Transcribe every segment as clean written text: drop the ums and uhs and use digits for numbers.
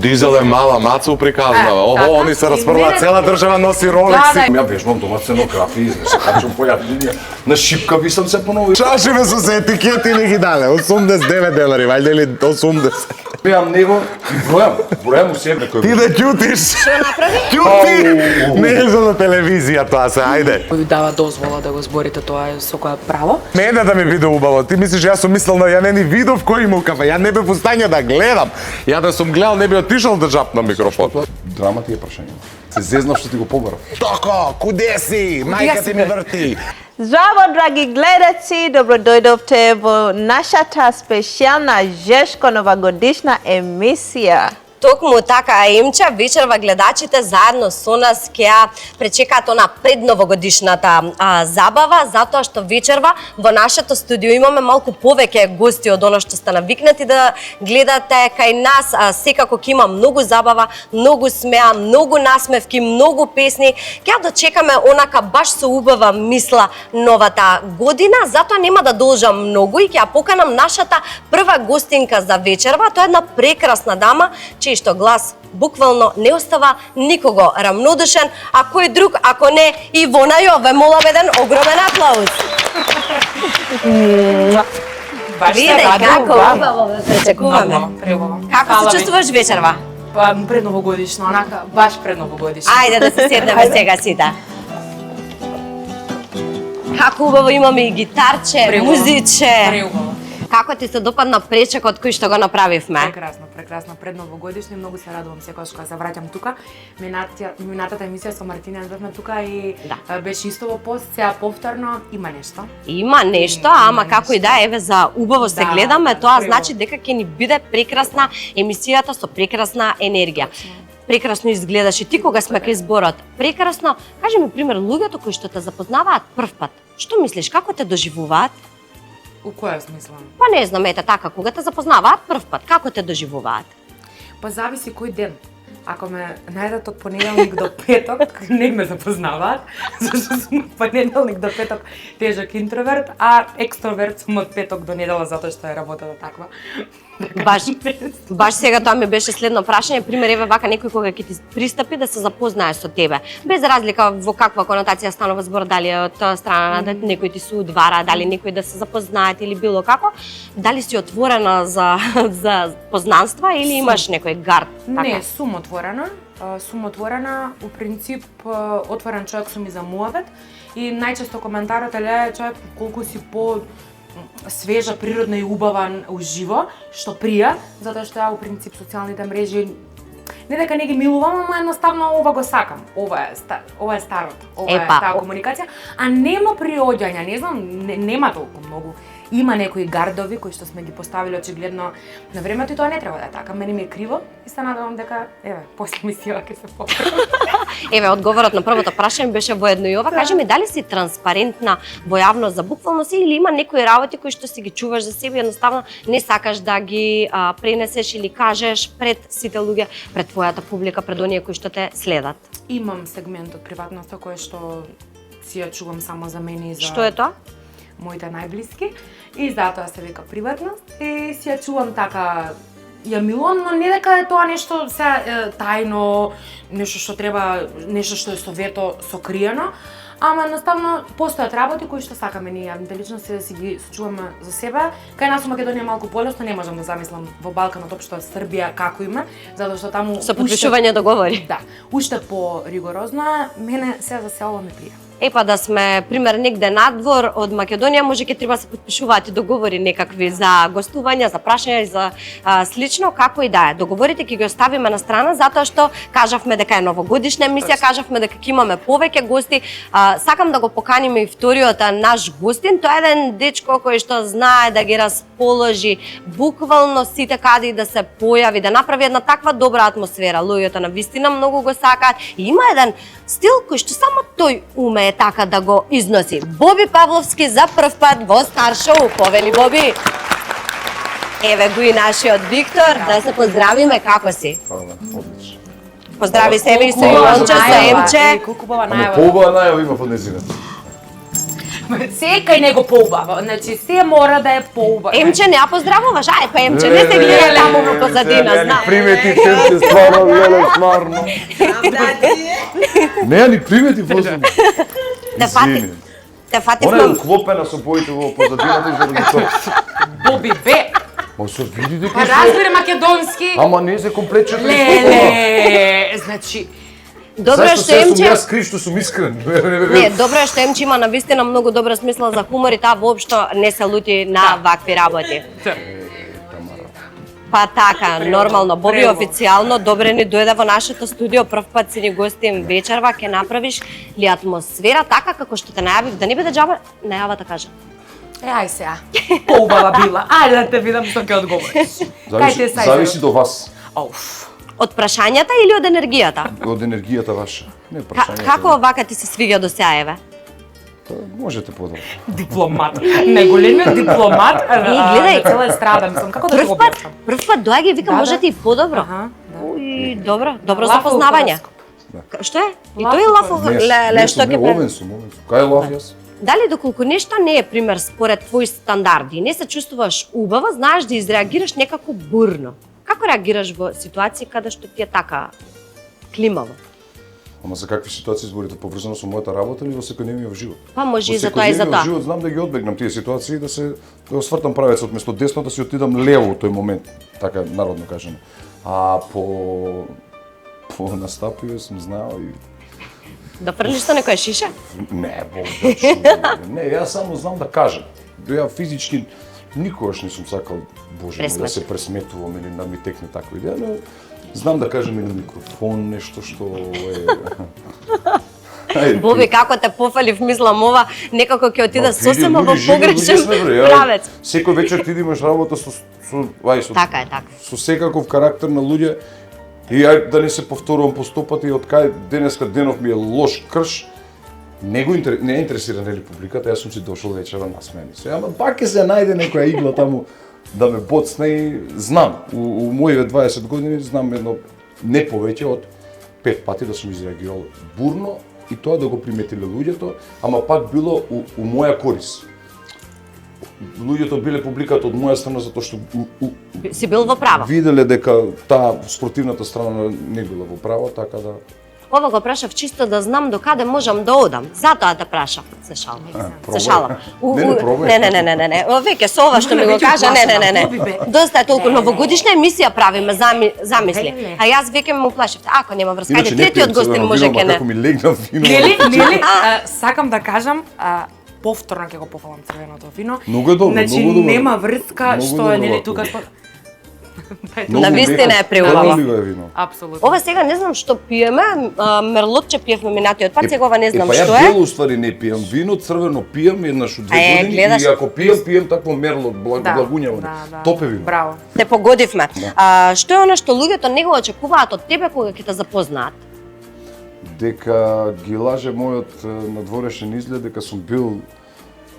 Дизел е мала, Мацу приказнава. Охо, они се распрваат, цела држава носи Ролекси. Ја вежбам дома сценографија, се качам појавлjenja. На шипкави сам се понови. Чашеве со се етикети не ги дале, 89 денари, вајде или 80. Пеам него и бројам у себе кој. Ти да ќутиш. Што направи? Ќути. Не е за телевизија тоа се, ајде. Ви дава дозвола да го зборите тоа со кое право? Мене да ми биде убаво. Ти мислиш јас сум мислел, ја не ни видов кој има кафе. Ја не бев у стање да гледам. Ја да сум гледал не би отишол да жапнам микрофон. Драма ти е прашање. Се зезнав што ти го побарав. Тако, куде си? Мајка ти ми врти. Здраво, драги гледачи, добродојдовте во нашата специјална Жешко новогодишна емисија. Токму така, Емча, вечерва гледачите заедно со нас ќе ја пречекаат она предновогодишната забава, затоа што вечерва во нашето студио имаме малку повеќе гости од оно што сте навикнати да гледате кај нас. Секако ќе има многу забава, многу смеа, многу насмевки, многу песни. Ќе ја дочекаме онака баш со убава мисла новата година, затоа нема да должам многу и ќе ја поканам нашата прва гостинка за вечерва. Тоа е една прекрасна дама, чиј што глас буквално не остава никого рамнодушен, а кој друг, ако не Ивона Јове, молам еден огромен аплауз. Виде како убаво ве пречекуваме. Како се чувствуваш вечерва? Па предновогодишно, онака баш предновогодишно. Ајде да се седнеме сега сите. Како убаво имаме и гитарче, музиче. Преубаво. Како ти се допадна пречекот кој што го направивме? Прекрасно, предновогодишно и многу се радувам секогаш кога се враќам тука. Минатата емисија со Мартина бевме тука и беше исто во пост, сега повторно има нешто. Има нешто, ама како и да, еве за убаво се гледаме, тоа значи дека ќе ни биде прекрасна емисијата со прекрасна енергија. Прекрасно изгледаш и ти кога сме кај зборот. Прекрасно, кажи ми пример луѓето кои што те запознаваат прв пат. Што мислиш, како те доживуваат? У која смисла? Па не знам, ете така, кога те запознаваат прв пат, како те доживуваат? Па зависи кој ден. Ако ме најдат од понеделник до петок, не ме запознаваат, зашто сум од понеделник до петок тежок интроверт, а екстроверт сум од петок до недела затоа што е работата таква. Баш сега тоа ми беше следно прашање, пример еве вака некој кога ќе ти пристапи да се запознае со тебе, без разлика во каква конотација станува збор, дали е од страна на некој ти се удвара, дали некој да се запознаат или било како, дали си отворена за познанства или имаш некој гард? Не, сум отворена. У принцип отворен човек сум и за муавет и најчесто коментарот е човек колку си по свежа, природна и убава уживо, што прија, затоа што ја у принцип социјалните мрежи не дека не ги милувам, ама едноставно ова го сакам. Ова е старото, ова е таа комуникација, а нема приоѓања, не знам, нема толку многу. Има некои гардови кои што сме ги поставили очигледно на времето и тоа не треба да е така. Мене ми е криво и се надевам дека еве после мисија ќе се поправи. Еве одговорот на првото прашање беше воедно и ова. Кажи ми дали си транспарентна во јавност за буквално си или има некои работи кои што си ги чуваш за себе и едноставно не сакаш да ги пренесеш или кажеш пред сите луѓе, пред твојата публика, пред оние кои што те следат? Имам сегмент од приватноста кој што си ја чувам само за мене и за Што е тоа? Моите најблиски и затоа се века приватност и си ја чувам така ја милувам, но не дека е тоа нешто се тајно, нешто што треба, нешто што е совето сокриено, ама едноставно постојат работи кои што сакаме ние јавните личности да си ги сочуваме за себе. Кај нас во Македонија малку полесно, не можам да замислам во Балканот општо Србија како име, затоа што таму со подпишување договори. Да, уште по ригорозно, мене се за село ме прија. Епа да сме, пример, негде надвор од Македонија, може ќе треба да се подпишуваат и договори некакви за гостувања, за прашања и за слично, како и да е. Договорите ќе ги оставиме на страна, затоа што кажавме дека е новогодишна емисија, кажавме дека ќе имаме повеќе гости. Сакам да го поканиме и вториот наш гостин, тоа е еден дечко кој што знае да ги расположи буквално сите кади да се појави, да направи една таква добра атмосфера. Луѓето на вистина многу го сакаат и има еден стил кој што само тој умее така да го износи. Боби Павловски за прв пат во Стар шоу. Повели Боби. Еве го и нашиот Виктор, да се поздравиме, како си? Одлично. Поздрави себе и со Ивонче, со Емче. Колку убава Ама најава. поубава најава има под незината. Секај него поубаво. Значи се мора да е поубаво. Емче, не ја поздравуваш? Ај, па Емче, не се гледа таму во позадина, знам. Примети, Емче, стварно, гледа, стварно. Не, ни примети, позадина. Те фати. Те фати Она е в уклопена со боите во позадината и за да ги тоа. Боби бе. Ма се види дека Па разбере македонски. Ама не се комплече. Леле, значи Добро е Зашто што се сум Емче... јас крив што сум искрен? Не, добро е што Емче има навистина многу добра смисла за хумор и таа воопшто не се лути на вакви работи. Па така, нормално, Боби официјално добре ни дојде во нашето студио, прв пат си ни гостим вечерва, ќе направиш ли атмосфера така како што те најавив, да не биде џаба најавата кажа. ај сега. Поубава била. Ајде да те видам што ќе одговориш. Кај те сај? Зависи до вас. Ауф. Од прашањата или од енергијата? Од енергијата ваша. Не прашањето. Како вака ти се свиѓа до сега, еве? Можете подобро. Дипломат. Најголемиот дипломат. гледај. Цела страдам сум. Како да ти го објаснам? Прв пат доаѓа и вика Да, можете да. и подобро. Аха, да. Уј, добро Лаф запознавање. хороскоп. Што е? И Лаф тој лаф ле што ќе овен сум. Кај лав јас? Дали доколку нешто не е пример според твои стандарди, не се чувствуваш убаво, знаеш да изреагираш некако бурно. Како реагираш во ситуации каде што ти е така климаво? Ама за какви ситуации зборите, поврзано со мојата работа или во секојдневниот живот? Па може и за Во тоа и за секојдневниот тоа. живот знам да ги одбегнам тие ситуации да се да освртам правецот вместо десно да си отидам лево во тој момент, така народно кажано. А по настапиве сум знаел и Да фрлиш со некоја шиша? не, не, јас само знам да кажам. Ја физички никогаш не сум сакал, боже мој, да се пресметувам или да ми текне таква идеја, но знам да кажам и на микрофон нешто што е Боби, како те пофалив, мислам ова, некако ќе отида сосема во погрешен правец. правец. Секој вечер ти имаш работа со Така е, така. со секаков карактер на луѓе и ја да не се повторувам по 100 пати од кај денеска денов ми е лош крш. Не е интересира нели публиката, јас сум си дошол вечера насмени се. Ама пак ќе се најде некоја игла таму да ме боцне и знам. У моите 20 години знам едно не повеќе од 5 пати да сум изреагирал бурно и тоа да го приметиле луѓето, ама пак било у моја корис. Луѓето биле публиката од моја страна затоа што Си бил во право. виделе дека таа спортивната страна не била во право, така да Ова го прашав чисто да знам до каде можам да одам. Затоа те прашав. Се шалам. пробај. Се шалам. Не, пробај. Не. Веќе со ова што ми го кажа, не. Доста е толку новогодишна емисија правиме, замисли. А јас веќе ме уплашивте. Ако нема врска, ајде третиот гостин може ке не. Како ми легна вино. Нели, сакам да кажам, повторно ќе го пофалам црвеното вино. Многу е добро, Значи многу добро. нема врска Многу што добро е нели вако. тука. Навистина е преубаво. Како ли го е вино? Апсолутно. Ова сега не знам што пиеме, мерлотче пиевме минатиот пат, сега ова не знам па што ја е. бело уствари не пијам вино, црвено пијам еднаш у 2 години гледаш. и ако пијам такво мерлот, благуњаво. Топе вино. Браво. Те погодивме. Што е она што луѓето не го очекуваат од тебе кога ќе те запознаат? Дека ги лаже мојот надворешен изглед, дека сум бил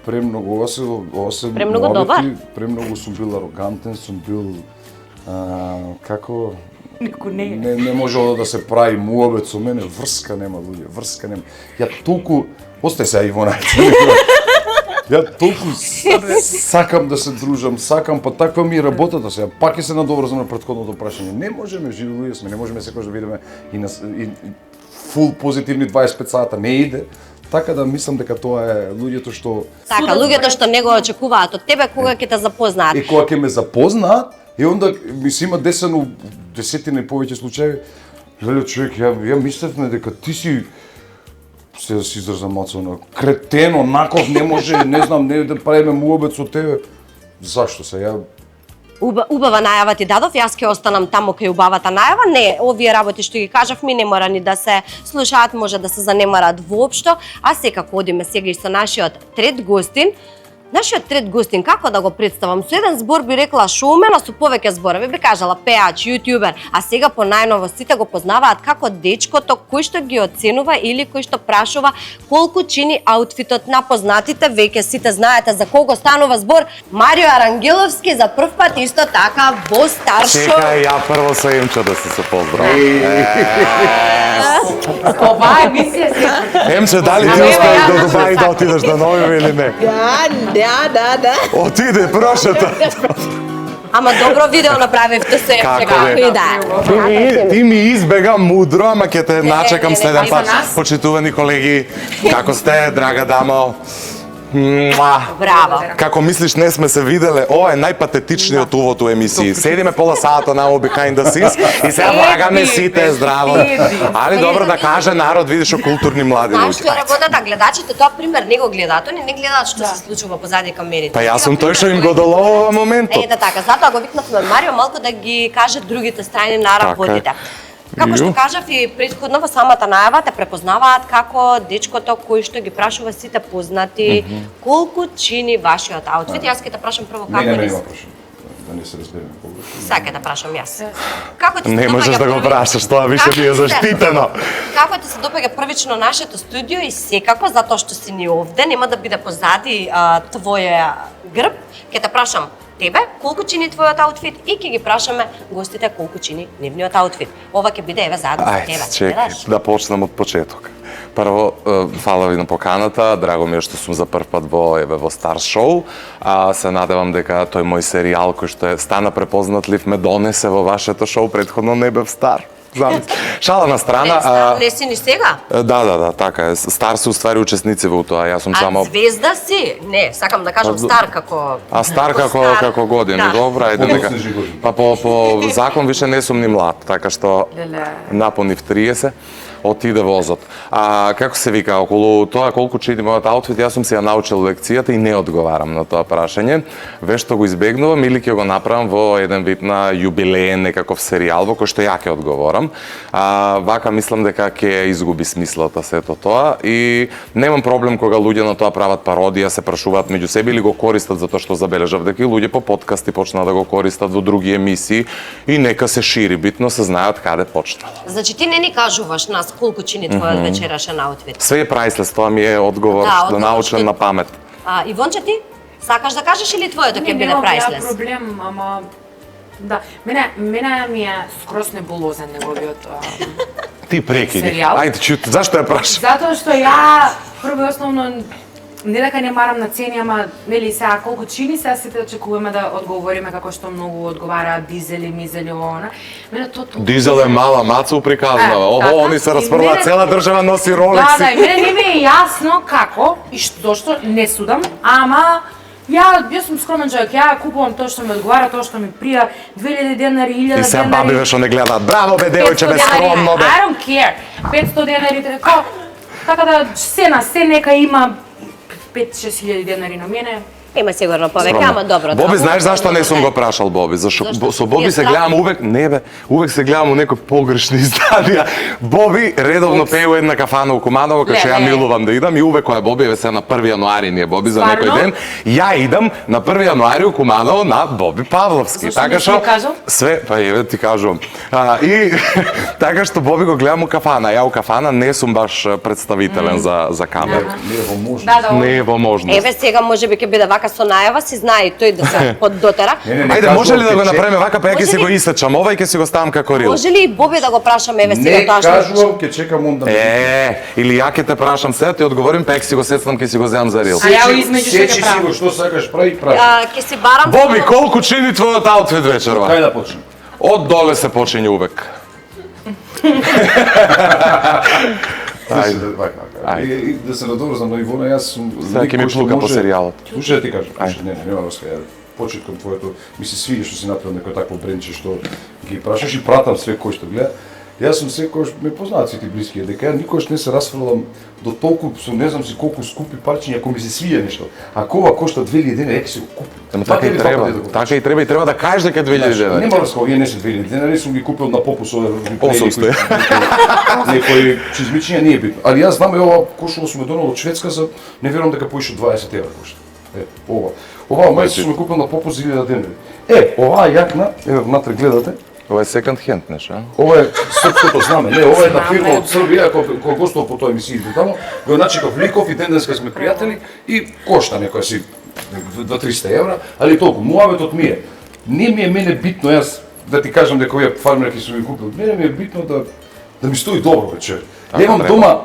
премногу осеб, Премногу добар. премногу сум бил арогантен, сум бил како Никој не е. не можело да се прави муабет со мене, врска нема луѓе, врска нема. Ја толку остај се Ивона. Ја толку сакам да се дружам, сакам, па таква ми е работата сега. Пак ќе се надоврзам на претходното прашање. Не можеме, живи луѓе сме, не можеме секогаш да бидеме и фул позитивни 25 сата, не иде. Така да мислам дека тоа е луѓето што Така, луѓето што не го очекуваат од тебе кога ќе те запознаат. и кога ќе ме запознаат, и онда ми се има десено десетина и повеќе случаи. Леле човек, ја мислевме дека ти си се си изразам мацано, кретен, онаков, не може, не знам, не да правиме муабет со тебе. Зашто се ја Убава најава ти дадов, јас ќе останам таму кај убавата најава. Не, овие работи што ги кажавме не мора ни да се слушаат, може да се занемарат воопшто, а секако одиме сега и со нашиот трет гостин. Нашиот трет гостин, како да го представам? Со еден збор би рекла шоумена, со повеќе зборови би кажала пеач, јутјубер, а сега по најново сите го познаваат како дечкото кој што ги оценува или кој што прашува колку чини аутфитот на познатите, веќе сите знаете за кого станува збор. Марио Арангеловски за прв пат исто така во Старшо. Чекај, ја прво со Емче да се поздравам. Ова емисија се. Емче, дали ти Ама успееш ја до да Дубај се да отидеш да нови или не? Да. Отиде, прошата. Ама добро видео направивте се, Како како бе? и да. Ти ми избега мудро, ама ќе те начекам не, следен не, пат. за нас. Почитувани колеги, како сте, драга дамо? Муа. Браво. Како мислиш, не сме се виделе? Ова е најпатетичниот увод у емисии. Седиме пола сата намо behind the scenes и сега влагаме сите здраво. Али добро да каже народ, видиш културни млади Знаеш што е луѓе. работата? Гледачите тоа пример не го гледаат, они не гледаат што се случува позади камерите. Па јас сум тој што им го доловува моментот. Ете така, затоа го викнавме Марио малку да ги каже другите страни на работите. Како што Ју. кажав и претходно во самата најава, те препознаваат како дечкото кој што ги прашува сите познати колку чини вашиот аутфит. Јас ќе те прашам прво Не, како не, ти нема прашање. Да не се разбереме погрешно. Сега ќе те прашам јас. Како ти се Не можеш допаѓа да го први- прашаш, тоа више Како ти е ти се- заштитено. Како ти се допаѓа првично нашето студио и секако затоа што си ни овде, нема да биде позади твоја грб, ќе те прашам тебе колку чини твојот аутфит и ќе ги прашаме гостите колку чини нивниот аутфит. Ова ќе биде еве заедно за тебе. Ајде, чекај, гледаш? да почнем од почеток. Прво, фала ви на поканата, драго ми е што сум за прв пат во Стар шоу. Се надевам дека тој мој серијал кој што стана препознатлив ме донесе во вашето шоу, претходно не бев Стар. Шала на страна. Не си ни сега? Да, така е. Стар се уствари учесници во тоа. Јас сум А само звезда си? Не, сакам да кажам стар како... стар како години. Да. Добра, ајде нека. Подоцни години. Па по закон више не сум ни млад, така што Леле. напунив 30. Отиде возот. Како се вика, околу тоа колку чини мојот аутфит, јас сум си ја научил лекцијата и не одговарам на тоа прашање. Вешто го избегнувам или ќе го направам во еден вид на јубилеен некаков серијал во кој што ја ќе одговорам. Вака мислам дека ќе изгуби смислата сето тоа и немам проблем кога луѓе на тоа прават пародија, се прашуваат меѓу себе или го користат затоа што забележав дека и луѓе по подкасти почнаа да го користат во други емисии и нека се шири, битно се знаат каде почнало. Значи ти не ни кажуваш нас колку чини твојот вечерашен аутфит. Све е прајслес, тоа ми е одговор Да, да одговор научен што- на памет. Ивонче ти? Сакаш да кажеш или твоето ќе биде Немам ја прајслес? проблем, ама да, мене ми е скроз небулозен неговиот Ти прекиди. Серијал? Ајде, чут, зашто ја прашаш? затоа што ја прво и основно не дека не марам на цени, ама нели сега колку чини сега сите очекуваме да одговориме како што многу одговараат дизели, мизели, она. Мене тоа Дизел е мала маца уприказнава. Охо, така. они се И распрваат, мене- цела држава носи Да, ролекси. и мене не ми е јасно како и зошто не судам, ама јас сум скромен човек, ја купувам тоа што ми одговара, тоа што ми прија, 2000 денари, 1000 И сега денари. баби што не гледаат. Браво бе, 500 девојче, бе, денари, скромно бе. I don't care. 500 денари, така да се нека има 5-6 хиljadi денари на мене. Има сигурно повеќе, ама добро. Боби, да. знаеш зашто не сум го прашал Боби? Зашто Зашто? со Боби Ти е се страх? гледам увек, не бе, увек се гледам у некои погрешни изданија. Боби редовно пее у една кафана у Куманово, кај што ја Леле. милувам да идам и увек која Боби е се на 1 јануари ни е Боби за некој Стварно? ден. Ја идам на 1 јануари у Куманово на Боби Павловски. Зашто Така не си ми кажал? све, па еве ти кажувам. И така што Боби го гледам у кафана. Ја у кафана не сум баш представителен за камера. Не е во можност. Да, Не е во можност. Еве сега можеби ќе биде вака со најава, си знае и тој да се поддотера. Не, Ајде, може ли да го кажувам, направиме вака, па ја ќе Може си ли? го исечам ова и ќе си го ставам како рил? Може ли и Боби да го прашаме еве сега Не тоа што? кажувам, ќе чекам он да ме Или ја ќе те прашам сега, ти одговорим, па ќе си го сецнам, ќе си го земам за рил. А ја измеѓу што ќе Сечи си правам? го што сакаш, прави, прави. Ќе си барам. Боби, колку чини твојот аутфит вечерва? Кај да почнем? Од доле се почиње увек. Ајде, Ајде. И да се надоврзам на Ивона, јас сум Сега ќе ми плука по серијалот. Слушај да ти кажам, не, нема врска, ја почетком твоето, ми се свиѓа што си направил некој такво брендче што ги прашаш и пратам све кој што гледа. Јас сум секојаш ме познаат сите блиски, дека ја никогаш не се расфрлам до толку со не знам си колку скупи парчиња ако ми се свија нешто. Ако ова кошта 2000 денари, ќе си го купам. Ама така и треба. Така и треба да кажеш дека е 2000 денари. Нема врска, овие не се 2000 денари, сум ги купил на попус ове 800. некои чизмичиња не е битно. Али јас знам ова кошуло сум ја донел од Шведска за не верувам дека поише 20 евра кошта. Ова. Ова мајца сум ја купил на попус за 1000 денари. Оваа јакна, еве внатре гледате. Ова е секонд хенд нешто, а? Ова е српското знаме. Не, ова е една фирма од Србија, кој гостувал по тој емисија таму, го начекав ликов и денеска сме пријатели и кошта некоја си 2-300 евра, али толку. Муаветот ми е. Не ми е мене битно јас да ти кажам дека овие фармери ќе сум ги купил. Мене ми е битно да да ми стои добро вечер. Така Немам треба. дома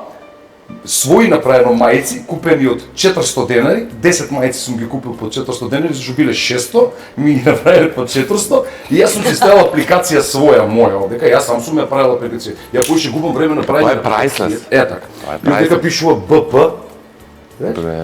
своји направено мајци, купени од 400 денари, 10 мајци сум ги купил по 400 денари, зашто биле 600, ми ги направиле по 400, и јас сум си ставил апликација своја, моја, одека, јас сам сум ја правил апликација. Ја кој ще губам време на правење. Тоа е priceless. Така. Тоа е И дека priceless. пишува БП,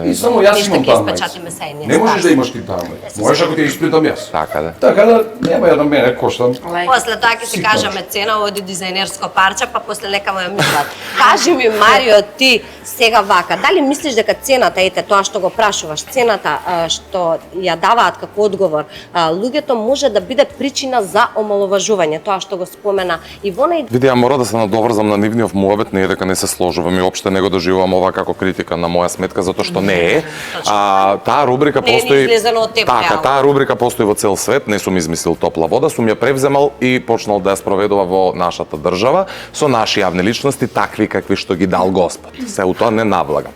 и само јас Ништо имам ќе таа испечатиме мајца. се и ние. Не можеш да имаш ти таа мајца. Можеш ако ќе испринтам јас. Така да. Така да, нема ја да мене коштам. После тоа ќе си Сигурно. кажеме цена, оди дизајнерско парче, па после нека му ја мислат. Кажи ми, Марио, ти сега вака, дали мислиш дека цената, ете тоа што го прашуваш, цената што ја даваат како одговор, луѓето може да биде причина за омаловажување, тоа што го спомена Ивона и Види, ја мора да се надоврзам на нивниот муабет, не е дека не се сложувам и опште не го доживувам ова како критика на моја сметка, затоа што не е. Таа рубрика Не е ни постои. излезено од теб, Така, реално. таа рубрика постои во цел свет, не сум измислил топла вода, сум ја превземал и почнал да ја спроведува во нашата држава со наши јавни личности, такви какви што ги дал Господ. Се у тоа не навлагам.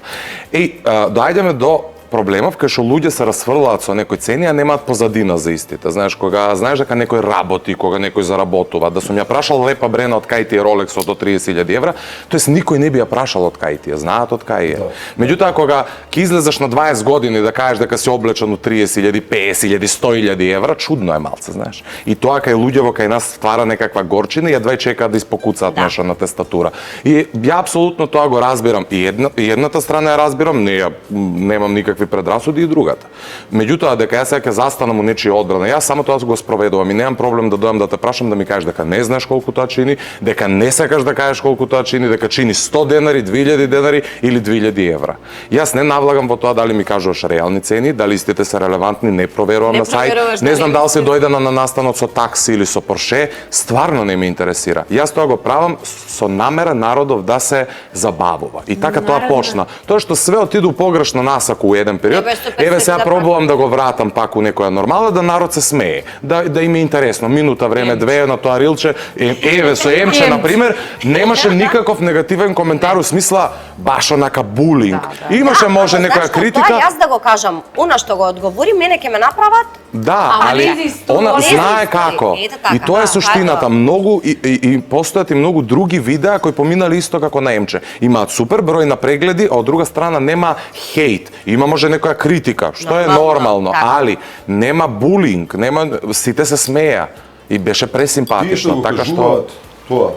Доаѓаме до проблемов кај што луѓе се расфрлаат со некои цени, а немаат позадина за истите. Знаеш, кога знаеш дека некој работи, кога некој заработува, да сум ја прашал лепа брена од кај ти е Ролексот од 30.000 евра, тоест никој не би ја прашал од кај ти е, знаат од кај е. Меѓутоа, кога ќе излезеш на 20 години да кажеш дека си облечен од 30.000, 50.000, 100.000 евра, чудно е малце, знаеш. И тоа кај луѓево кај нас ствара некаква горчина и едва чекаат да испокуцаат мешана тестатура. И ја апсолутно тоа го разбирам. И едната страна ја разбирам, немам никакви предрасуди, и другата. Меѓутоа, дека јас сега ќе застанам у нечија одбрана, јас само тоа го спроведувам и немам проблем да дојам да те прашам да ми кажеш дека не знаеш колку тоа чини, дека не сакаш да кажеш колку тоа чини, дека чини 100 денари, 2000 денари или 2000 евра. Јас не навлагам во тоа дали ми кажуваш реални цени, дали истите се релевантни, не проверувам Не на сајт, проверуваш не дали знам дали се истите. дојде на настанот со такси или со Порше, стварно не ме интересира. Јас тоа го правам со намера народов да се забавува. И така тоа почна. Тоа што све отиду погрешно насаку у еден период, Еве, 150 еве сега да пробувам да го вратам пак у некоја нормала, да народ се смее, да им е интересно. Минута време, две на тоа рилче, еве со Емче на пример, немаше никаков негативен коментар у смисла баш онака булинг. Имаше може некоја Зашто критика. Тоа јас да го кажам, она што го одговори, мене ќе ме направат. Да, Ама али не исто, она не знае исто. како. Ете така, И тоа е да, суштината. така. Многу и постојат и многу други видеа кои поминали исто како на Емче. Имаат супер број на прегледи, а од друга страна нема хейт. Има може некоја критика, што е Нормално, нормално, така. али нема булинг, нема сите се смеја. И беше Тие што пресимпатично, го така што кажуваат тоа,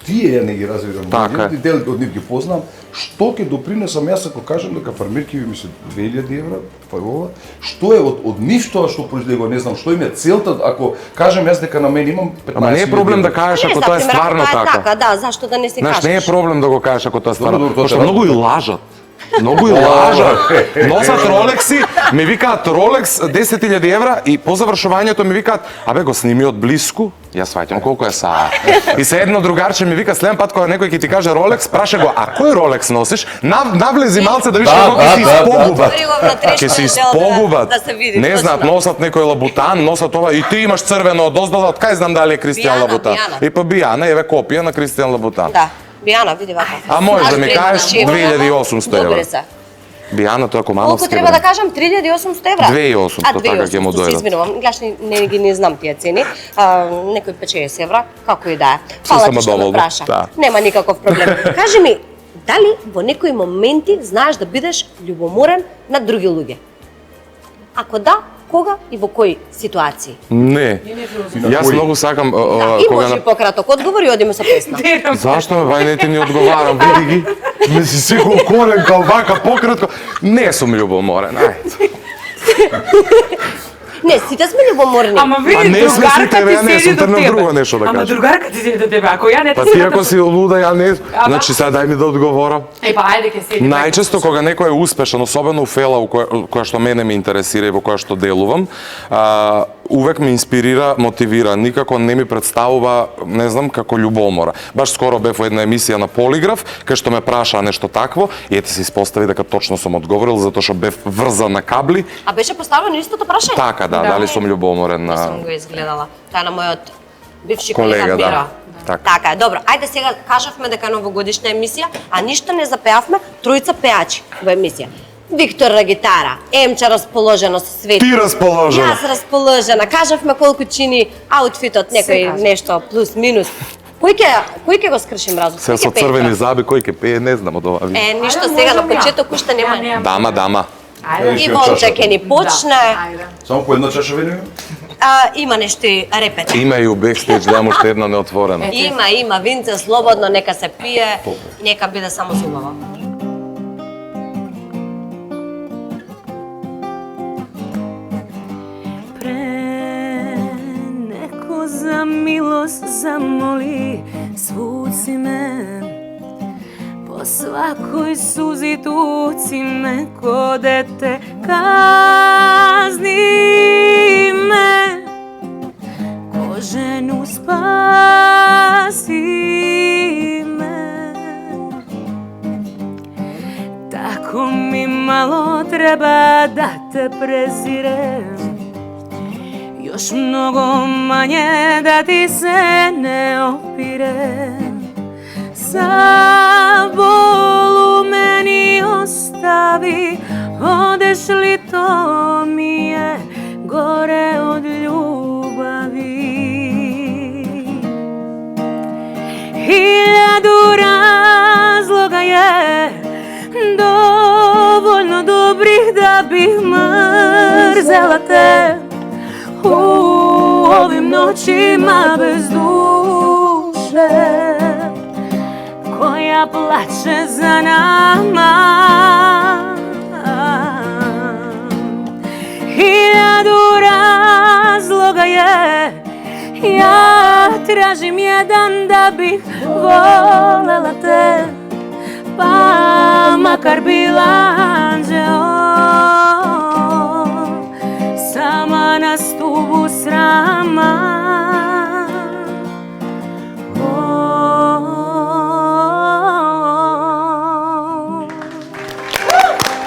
тие ја не ги разбирам. Така е. Дел од нив ги познам. Што ќе допринесам јас ако кажам дека фармерки ми се 2000 евра, па ова, што е од нив тоа што произлегува, не знам, што им е целта, ако кажам јас дека на мене имам 15. Ама не е проблем да кажеш ако тоа е стварно така. Така, да, зашто да не си Знаеш, кажеш? не е проблем да го кажеш ако тоа е стварно. Добро, тоа Пошто те многу и лажат. Многу и лажат. Носат Ролекси, ми викаат Ролекс 10.000 евра и по завршувањето ми викаат, абе го сними од блиску, јас сваќам колку е саа. И се едно другарче ми вика следен пат кога некој ќе ти каже Ролекс, праша го, а кој Ролекс носиш? Навлези малце да видиш колку ќе се испогубат. Отвори го внатрешниот Ќе се дел испогубат. да се види, Не точно. знаат, носат некој лабутан, носат ова и ти имаш црвено од оздола, од кај знам дали е Кристијан Бијана, Лабутан. Бијана. И па Бијана, еве копија на Кристијан Лабутан. Да. Бијана, види вака. А можеш да ми Аз кажеш предна шеф. 2800 евра. Добре се. Бијана тоа Колку комановски. треба да кажам? 3800 евра? 2800, А, така ќе му 2800, се дојдат. извинувам, гледаш, не ги не знам тие цени. Некој 50 евра, како и да е. Се Фала само ти што ме доволно, праша. да. Нема никаков проблем. Кажи ми, дали во некои моменти знаеш да бидеш љубоморен на други луѓе? Ако да, кога и во кои ситуации? Не. Јас многу сакам И кога може и пократок одговор и одиме со песна. Зашто ме вај не ти ни одговарам, види ги. Ме си си го корен као вака пократко. Не сум љубоморен, ајде. Не, сите сме љубоморни. Ама Па види, не сме сите, другарка бе, ја ти не седи сум до тргнав тебе. друго нешто да Ама кажам. другарка ти седи до тебе, ако ја не Па ти ти седам ако до- си луда, ја не. Ама- Значи сега дај ми да одговорам. Е, па ајде ќе седи. Најчесто кога некој е успешен, особено у фела која што мене ме интересира и во која што делувам, увек ме инспирира, мотивира, никако не ми представува, не знам, како љубомора. Баш скоро бев во една емисија на Полиграф, кај што ме прашаа нешто такво, и ете се испостави дека точно сум одговорил, затоа што бев врзан на кабли. А беше поставено истото прашање? Така, да, дали сум љубоморен Не на... сум го изгледала. Тоа на мојот бивши Колега, колега да. Мира. Така. Така е, добро. Ајде сега кажавме дека е новогодишна емисија, а ништо не запеавме, тројца пеачи во емисија. Виктор на гитара, Емча расположено со свети. Ти расположена. Јас расположена. Кажавме колку чини аутфитот, некој кажа. нешто плюс минус. Кој ќе го скрши мразот? Се со црвени заби, кој ќе пее, не знам од ова. Ништо сега на почеток уште нема. Дама. Ивонче ќе ни почне. Само по една чаша вино? Има нешто репет. Има и у бекстејдж, да уште една неотворена. Има винце слободно, нека се пие, нека биде само зубаво. Neko za milost zamoli, svuci me. Po svakoj suzi tuci me, ko dete kazni me. Ko ženu spasi me. Tako mi malo treba da te prezirem. Još mnogo manje da ti se ne opirem. Za bol u meni ostavi, odeš li to mi je gore od ljubavi. Hiljadu razloga je dovoljno dobrih da bih mrzela te. U ovim noćima bez duše, koja plače za nama. Hiljadu razloga je, ja tražim jedan da bih volela te, pa makar bila anđeo. Sama na stubu srama.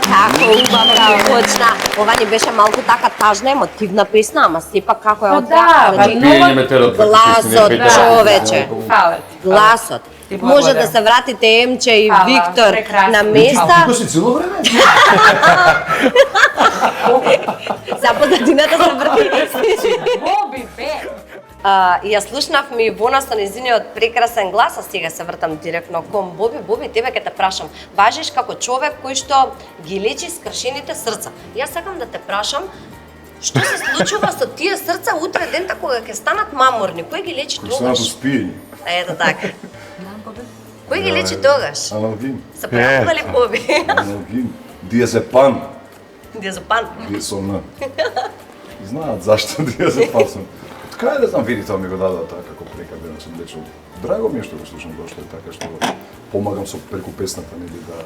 Како убава почна. Ова ни беше малку така тажна, емотивна песна, ама сепак како ја да, Пиење ме терат. гласот, човече. Фала ти. Гласот. Може да се вратите Емче и Виктор на места. Тука си цело време? Запозадината се врти. Боби, бе! И ја слушнавме Ивона со нејзиниот прекрасен глас, а сега се вртам директно кон Боби. Боби, тебе ќе те прашам. Важиш како човек кој што ги лечи скршените срца. Јас сакам да те прашам, што се случува со тие срца утре дента кога ќе станат маморни? Кој ги лечи Кој станат тогаш? успиени? Ето така. Кој ги лечи тогаш? Аналгин. Се правува ли Боби? Аналгин. Диазепам. Диазепан. Диесона. Знаат зашто диазепам сум. Кај да знам, види, тоа ми го дадоа така како прекадено сум лечил. Драго ми е што го слушам дошло и така што помагам со преку песната, нели да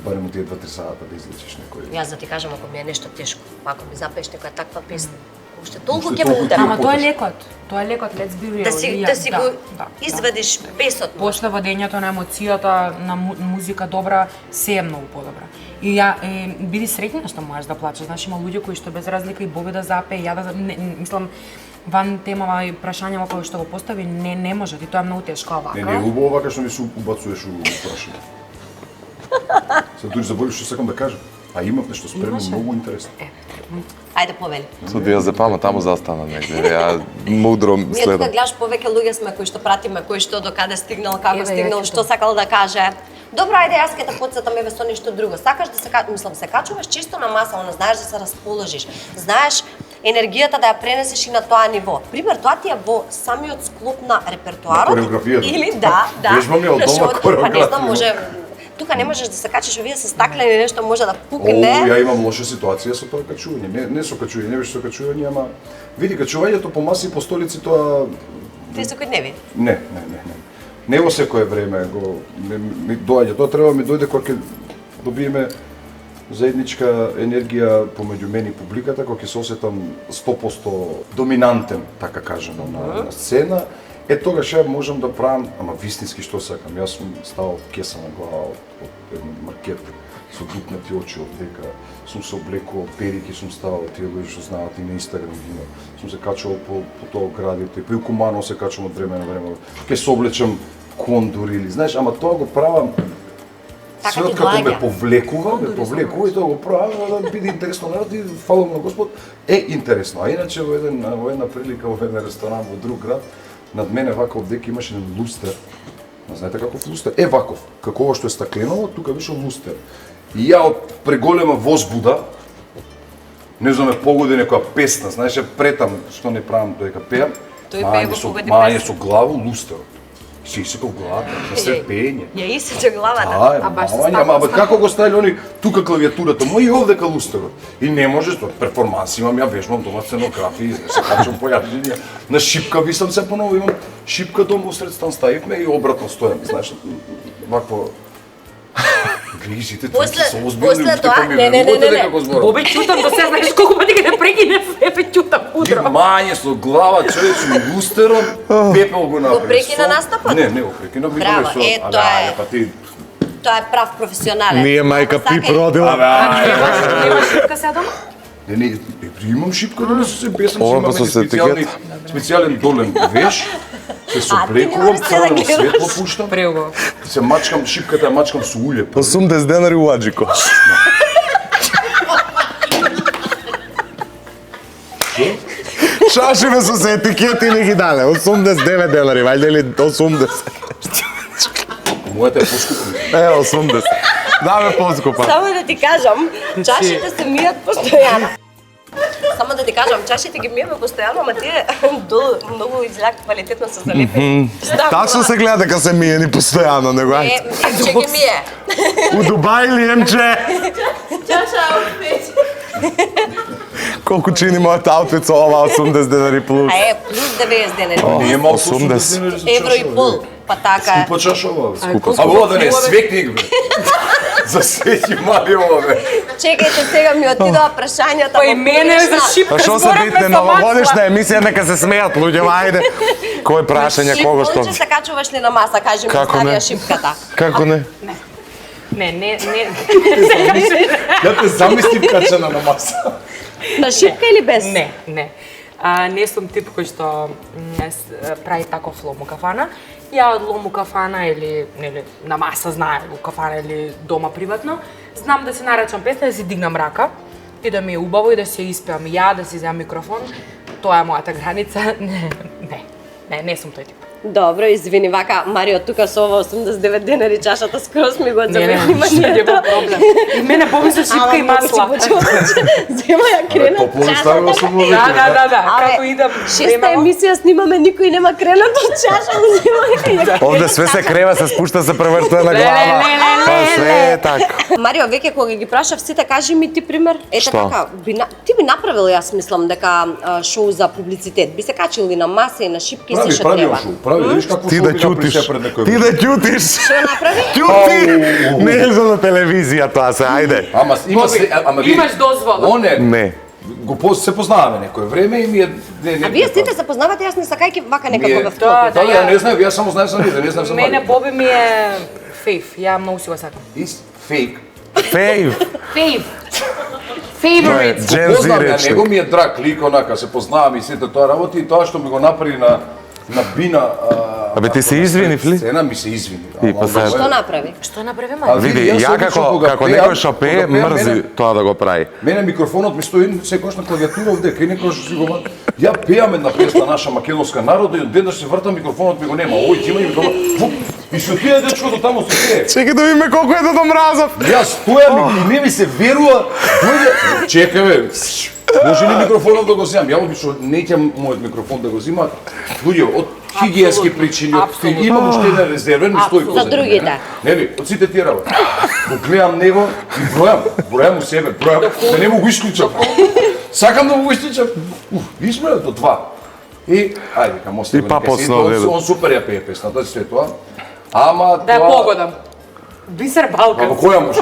барем од тие 2-3 сата да излечиш некој. Јас да ти кажам, ако ми е нешто тешко, ако ми запееш некоја таква песна, уште толку Уште ќе ме толку удара. Ама тоа е лекот. Тоа е лекот, let's be real. Да си го извадиш бесот. После водењето на емоцијата, на музика добра, се е многу подобра. И ја биди среќна што можеш да плачеш. Знаеш, има луѓе кои што без разлика и Боби да запее, ја да мислам ван темава и прашањава кои што го постави, не може, и тоа е многу тешко овака. Не е убаво вака што ми се убацуваш у прашање. Се дури забориш што сакам да кажам. А имав нешто спремно многу интересно. Ајде повели. Со диазепама таму застана негде. Ја мудро Ние тука следам. гледаш повеќе луѓе сме кои што пратиме, кои што до каде стигнал, како Еве, стигнал, ја што сакал да каже. Добро, ајде јас ќе те потсетам еве со нешто друго. Сакаш да се качуваш чисто на маса, она знаеш да се расположиш. Знаеш енергијата да ја пренесеш и на тоа ниво. Пример, тоа ти е во самиот склоп на репертоарот На кореографијата. или да. Вежбам ја од дома Па не знам, кореографија. може тука не можеш да се качиш, овие се стаклени, нешто може да О, пукне. ја имам лоша ситуација со тоа качување. Не со качување, не беше со качување, ама види качувањето по маси и по столици тоа Ти се кој не ви. не. Не во секое време го ми доаѓа. Тоа треба ми дојде кога ќе добиеме заедничка енергија помеѓу мене и публиката, кога ќе се осетам 100% доминантен, така кажано, на сцена. Тогаш ја можам да правам, ама вистински што сакам. Јас сум ставал кеса на глава од еден маркет со дупнати очи од дека. Сум се облекувал, перики сум ставал, тие луѓе што знаат и на Инстаграм има. Сум се качувал по тоа градите, по Кумано се качувам од време на време. Ке се облечам кондур или, знаеш, ама тоа го правам Така све ти откако ме доаѓа. повлекува и тоа го правам да биде интересно на и фалам на Господ, е интересно. А иначе во една прилика во еден ресторан во друг град, над мене вака овдека имаше еден лустер. Не знаете каков лустер? Е ваков, како ова што е стакленово, тука беше лустер. И ја од преголема возбуда, не знаме, погоди некоја песна, знаеше, претам што не правам додека пеам, мање со главу лустерот. Си секов главата, за се пење. Ја исече главата. Ама како го ставили они тука клавиатурата, мој и овдека лустерот. И не може, перформанс имам, ја вежбам дома сценографии, се качам појавлjenja. На шипка висам се поново, имам шипка дома усред стан ставивме и обратно стојам, знаеш, вакво грижите, После се озбилни, тоа, не. Бобе, чутам до сега, знаеш колку пати ќе те прекинев, епе чутам Ти удро. мање со глава, човек со лустерот, пепел го направи. Го прекина настапот? Не го прекина, Браво, па ти Тоа е прав професионален. Ние мајка Пип родила. Нема шипка сега дома? Не, имам шипка да не се бесам, Ова имам па со специјален долен веш, се соблекувам, црвено светло пуштам, Преубаво. се мачкам шипката, ја мачкам со улје. 80 денари у Аджико. Чашиве со се етикети не ги даде. 89 денари, вајде или 80? Мојата е поскупа. 80. Даве поскупа. Само да ти кажам, чашите се мијат постојано. Само да ти кажам, чашите ги миеме постојано, ама тие многу изгледа квалитетно се залепени. Тачно се гледа дека се миени постојано, него ајде. Емче ги мие. У Дубај или Емче? Чаша аутфит. Колку чини мојот аутфит со ова 80 денари плюс? Плюс 90 денари. Не е малку 80. Евро и пол, па така е. Скупа чаша ова. Скупа. А ова да не е светник, бе. За свети мали ова, бе. Чекајте, сега ми отидоа прашањата. Па и мене за шипка. Па што се битне новогодишна емисија, нека се смеат луѓе, ајде. Кој прашање, кого што? Онче се качуваш ли на маса, кажи ми Како не? ставија шипката. Како не? Не. Ја те замислив качена на маса. На шипка или без? Не. Не сум тип кој што прави таков лом у кафана. Ја од лом у кафана или нели на маса знае у кафана или дома приватно, знам да си нарачам песна, да си дигнам рака и да ми е убаво и да си ја испеам ја, да си земам микрофон. Тоа е мојата граница. Не сум тој тип. Добро, извини, вака, Марио, тука со ова 89 денари чашата скроз ми го Не, одзема нема проблем. И мене помисли шипка и масла. Зема ја крена Топло ставила со вода. Да. Како идам. Шеста емисија снимаме, никој нема кренат од чаша, узема. Овде све се крева, се спушта, се превртува на глава. Па све е така. Марио, веќе кога ги прашав сите, кажи ми ти пример. Ете Што? така, ти би направил, јас мислам, дека шоу за публицитет. Би се качил и на маса и на шипки и се што треба. Прави, видиш како Ти шоу да би направи ќутиш. се пред некој. Ти да ќутиш. Што направи? Ќути! Не е за на телевизија тоа се, ајде. Ама има се, ама ви. Имаш дозвола. Он Не. се познаваме некој време и ми е А вие сите се познавате, јас не сакајќи вака некако ве Да, вклопи. Да, ја не знам, јас само знаев за нив, не знам за Мене Марио. Боби ми е фейв, ја многу си го сакам. Is fake. Фейв. Фейв. Favorite. Gen Z Познам ја, речник. него ми е драг лик, онака, се познаваме и сите тоа работи и тоа што ми го направи на Бина. Абе ти се извинив ли? Сцена ми се извини. И, па се- Што направи? Што направи А, мај? Види, јас ја одлично како кога како пеам, некој што пее, кога пеам, мрзи мене- тоа да го прави. Мене микрофонот ми стои секојаш на клавиатура овдека и некојаш си го ма- Ја пеам една песна наша македонска народа и одеднаш се вртам микрофонот ми го нема. Ој, ти има микрофон. Фуп, и се отиде дечкото таму се пее. Чекај да видиме колку е да мразав. Јас стојам и не ми се верува. Дојде, чекај бе. Може ли микрофонот да го земам? Ја обично неќам мојот микрофон да го земат. Луѓе, од хигиенски причини, Апсолутно. имам уште еден резервен, ми стои За другите. Нели, од сите тие работи. Го гледам него и бројам у себе, да не му го исклучам. Сакам да му го исклучам. Виж ме до 2. И ајде, камо се И па почна да он супер ја пее песната и све тоа. Ама Да ја тоа погодам. Бисер Балкан. Ама која може?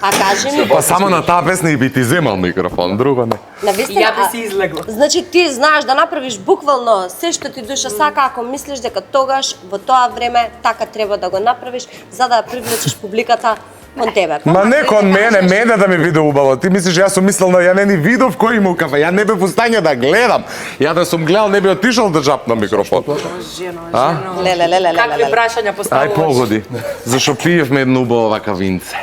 А кажи ми, Па само на таа песна и би ти земал микрофон, друго не. на И вистина, ја би си излегла. значи ти знаеш да направиш буквално се што ти душа сака, ако мислиш дека тогаш во тоа време така треба да го направиш за да ја привлечеш публиката кон тебе. Ма не кон мене да ми биде убаво. Ти мислиш ја сум мислел, ја не ни видов кој има у кафе. Ја не бев у стање да гледам. Ја да сум гледал не би отишол да жапнам микрофон. Жено. Леле. Какви прашања Ај поставуваш? погоди. Зашо пиевме едно убаво вака винце.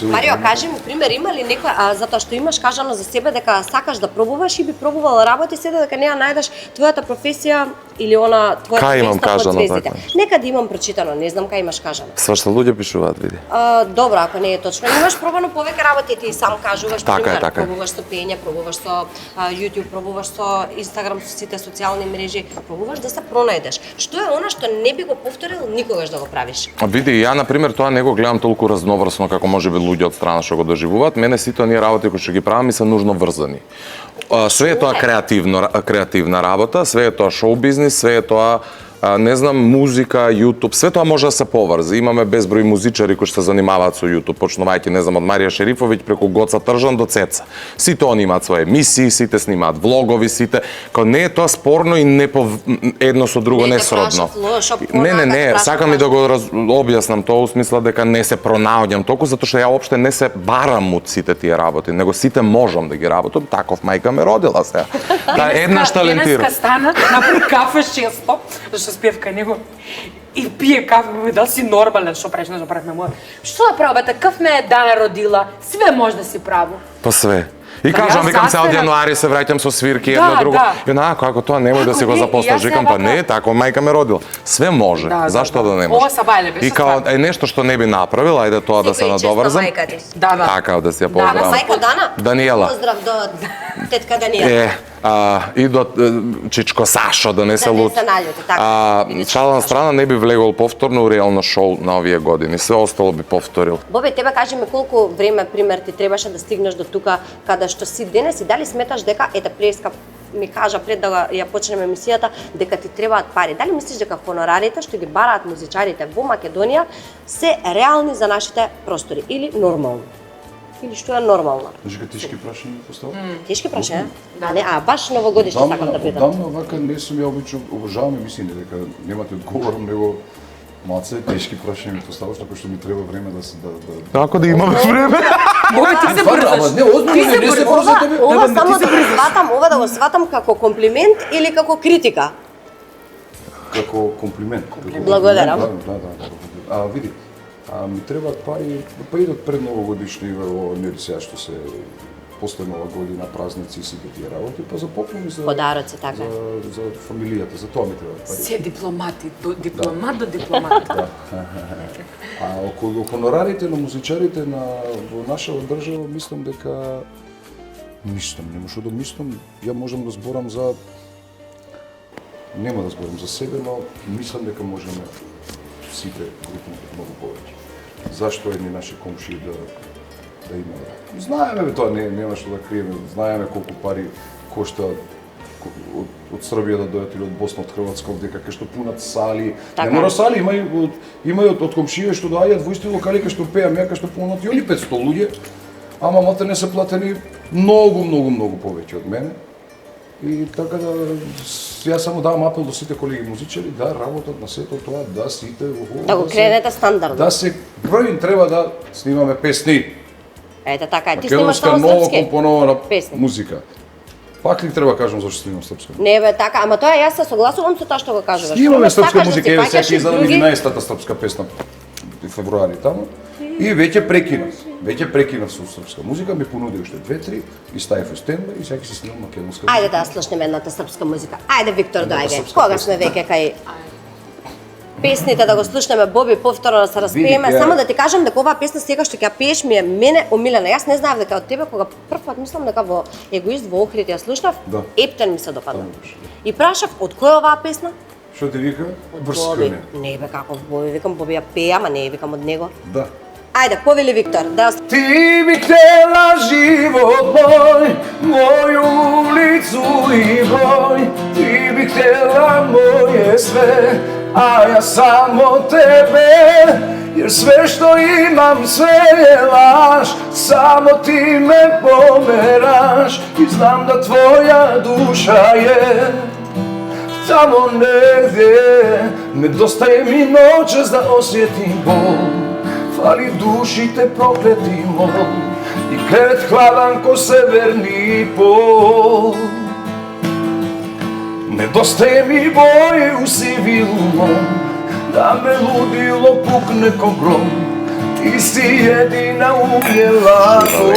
Марио, кажи ми пример, има ли некој, затоа што имаш кажано за себе дека сакаш да пробуваш и би пробувал работи, седа дека не ја најдеш твојата професија или она твојата Кај имам веста под кажано звездите. така? Некаде имам прочитано, не знам кај имаш кажано. Свашта луѓе пишуваат, види. Добро, ако не е точно. Имаш пробано повеќе работи, ти сам кажуваш, Така е, пример, така е. пробуваш со пење, пробуваш со YouTube, пробуваш со Instagram, со сите социјални мрежи, пробуваш да се пронајдеш. Што е она што не би го повторил никогаш да го правиш? Види, ја на пример тоа не го гледам толку разноврсно како можеби луѓе од страна што го доживуваат. Мене сите оние работи кои што ги правам ми се нужно врзани. Све е тоа креативна работа, све е тоа шоу бизнис, све е тоа не знам, музика, YouTube, све тоа може да се поврзи. Имаме безброј музичари кои што се занимаваат со YouTube, почнувајќи, не знам, од Марија Шерифовиќ преку Гоца Тржан до Цеца. Сите они имаат своји емисии, сите снимаат влогови, сите, као не е тоа спорно и не едно со друго не сродно. Не, сакам и да го објаснам тоа, у смисла дека не се пронаоѓам толку, затоа што ја опште не се барам од сите тие работи, него сите можам да ги работам, таков мајка ме родила сега. Та еднаш талентира. Денеска стана, напри кафе често, зашто спиев кај него и пие кафе, дали си нормален, што правиш, не правиш мемуар. Што да правам, такъв ме е Дана родила, све може да си право. Па све. И Да, кажам, јас викам се од застанав- јануари се враќам со свирки Да, едно друго. да. И онака, ако тоа немој да си го Ако не, запосташ, јас викам па вака- не, тако мајка ме родила. Све може. Да, Зашто да. да не може? Ова са бајле, беше И као стварно. е нешто што не би направил, ајде тоа да се надоврзам. Мајка ти. Да, да. Така да си ја Да, поздравам. Мајка Дана? Даниела. Поздрав до тетка Даниела. И до Чичко Сашо, да не се Да не лут. се налјути, така. Видиш, Шала на Сашо. страна не би влегол повторно у реално шоу на овие години. Све остало би повторил. Бобе, тебе кажи ми колку време, пример, ти требаше да стигнеш до тука, каде што си денес и дали сметаш дека, ете, преска ми кажа пред да ја почнеме емисијата, дека ти требаат пари. Дали мислиш дека хонорарите што ги бараат музичарите во Македонија се реални за нашите простори или нормално? Или што е нормално? Нека тешки прашања ми поставам. Тешки прашања? Не, баш новогодишно сакам да питам. Одамна вака не сум ја обичал, обожавам емисии, дека немате одговор, него малце тешки прашања ми поставаш, така што ми треба време да се Ако да имаме време. Бога ти се Ама брзаш. не, озбилно, не се брза тебе. Ова само да го сватам, ова да го сватам како комплимент или како критика? Како комплимент. Благодарам. Да. Види, ми требаат пари, па идат пред новогодишни, нели сега што се после нова година, празници и сите тие работи, па за поклони за Подароци, така. за фамилијата, за тоа ми требаат пари. Се дипломати, дипломат до дипломат. А околу хонорарите на музичарите во нашава држава, мислам дека не може да мислам, ја можам да зборам за нема да зборам за себе, но мислам дека можеме сите групно многу повеќе. Зашто едни наши комшии да имаме? Знаеме тоа, нема што да криеме, знаеме колку пари кошта од Србија да дојдат или од Босна, од Хрватска, дека кај што пунат сали. Така. Не мора сали, има и од комшија што доаѓаат во исти локали кај што пеам ја, кај што пунат и они 500 луѓе, ама мате не се платени многу повеќе од мене. И така да, јас само давам апел до сите колеги музичари да работат на сето тоа, да сите... Да го кренете стандардно. Да се првин треба да снимаме песни. Ете така е. Ти снимаш Македонска само ново српски компонована песни. музика. Пак ли треба кажам зашто снимам српска? Не бе, така, ама тоа јас се согласувам со тоа што го кажуваш. Снимаме Сакаш српска да музика, си еве фаќаш сега и излезе други- 11-та српска песна во февруари таму. И веќе прекинав со српска музика, ми понуди уште 2-3 и ставив во стендбај и сега ќе се снимам македонска Ајде музика. да слушнеме едната српска музика. Ајде Виктор Едната доаѓај. српска Кога песна. сме веќе кај песните да го слушнеме Боби повторно да се распееме. Види, Само да ти кажам дека оваа песна сега што ќе ја пееш ми е мене омилена. Јас не знаев дека од тебе кога првпат мислам дека во Егоист во Охрид ја слушнав, Да. ептен ми се допадна. Таму беше, да. И прашав од кој е оваа песна? Што ти вика? Боби. Врскане. Не бе како Боби, викам Боби ја пее, ама не викам од него. Да. Ајде, повели Виктор, да Ти би htela život moj, moju ulicu i broj. Ti bi htela moje sve, a ja samo tebe. Jer sve što imam, sve je laž, samo ti me pomeraš. I znam da tvoja duša je tamo negdje. Nedostaje mi noćas da osjetim bol. Fali duši te prokleti mol I krevet hladan ko severni pol. Nedostaje mi boje u sivilu mom, da me ludilo pukne ko grom. Ti si jedina umjela to.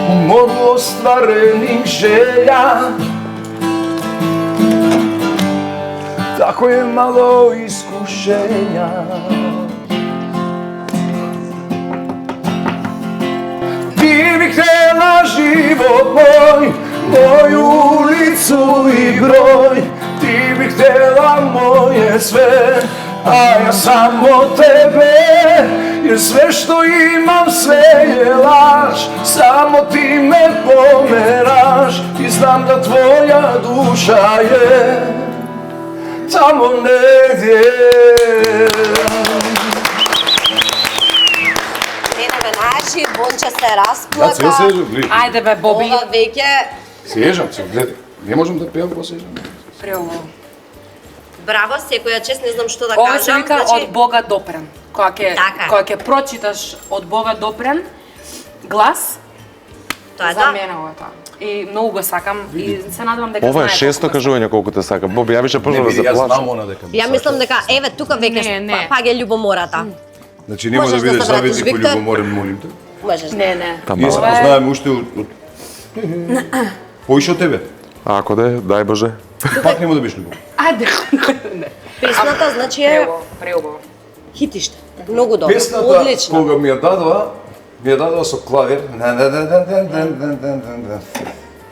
U moru ostvarenih želja тако е мало искушења. Ти би htela живот мој, моју улицу и број, ти би htela моје све, а ја само тебе, jer sve što imam sve je laž, samo ti me pomeraš i znam da tvoja duša je tamo negdje. Едеме наши, Вонче се расплака. Да, се сежам, гледай. Ајде бе, Боби. Ова веќе Сежам се, гледай. Не можам да пеам, посежам. Преубаво. браво, секоја чест, не знам што да Ова се кажам. вика од Бога допрен. Така. Кога ќе прочиташ од Бога допрен глас, Тоа е за да. мене ова е тоа. И многу го сакам и се надевам дека Ова е знае шесто колку го кажување колку те сака. Боби, ја више почна да се Јас плашам. знам она дека. Ја мислам дека еве тука веќе Не. паѓа љубомората. Значи нема да Можеш да бидеш се вратиш, завидник Виктор? љубоморен, молим те. Можеш. сакам. Не. Ние се Тама. познаеме уште од поише од тебе. Ако де, дај Боже. Пак нема да бидеш љубоморен. Ајде. Не. Песната значи е Преубаво. хитиште. Многу добро. Песната Одлично. кога ми ја дадоа со клавир.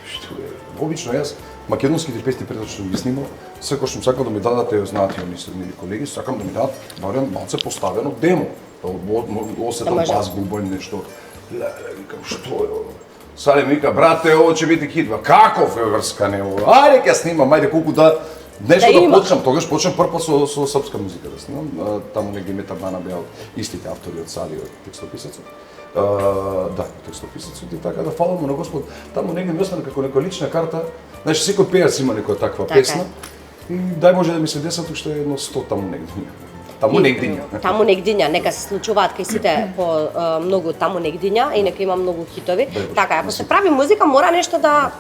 Што е? Обично јас македонските песни пред што ги снимав, секој што сакал да ми дадат, ја знаат и нели колеги, сакам да ми дадат барем малце поставено демо. Осетам може. бас бубањ нешто. Викам што е ово? Сале ми вика, брате, ово ќе биде хит. Каков е врскане ово? Ајде ќе снимам, ајде колку да нешто Да да има. почнам. Тогаш почнам прв пат со српска музика да снимам. Таму негде Метабана беа истите автори од Сади, од текстописецот. Да, текстописецот и така да фала му на Господ. Таму негде ми остана како некоја лична карта. Знаеш, секој пеец има некоја таква Така е. песна. И дај може да ми се десат уште едно 100 таму негде. Таму негде. Таму негдиња, нека се случуваат кај сите по многу таму негдиња и нека има многу хитови. Така, ако се прави музика, мора нешто да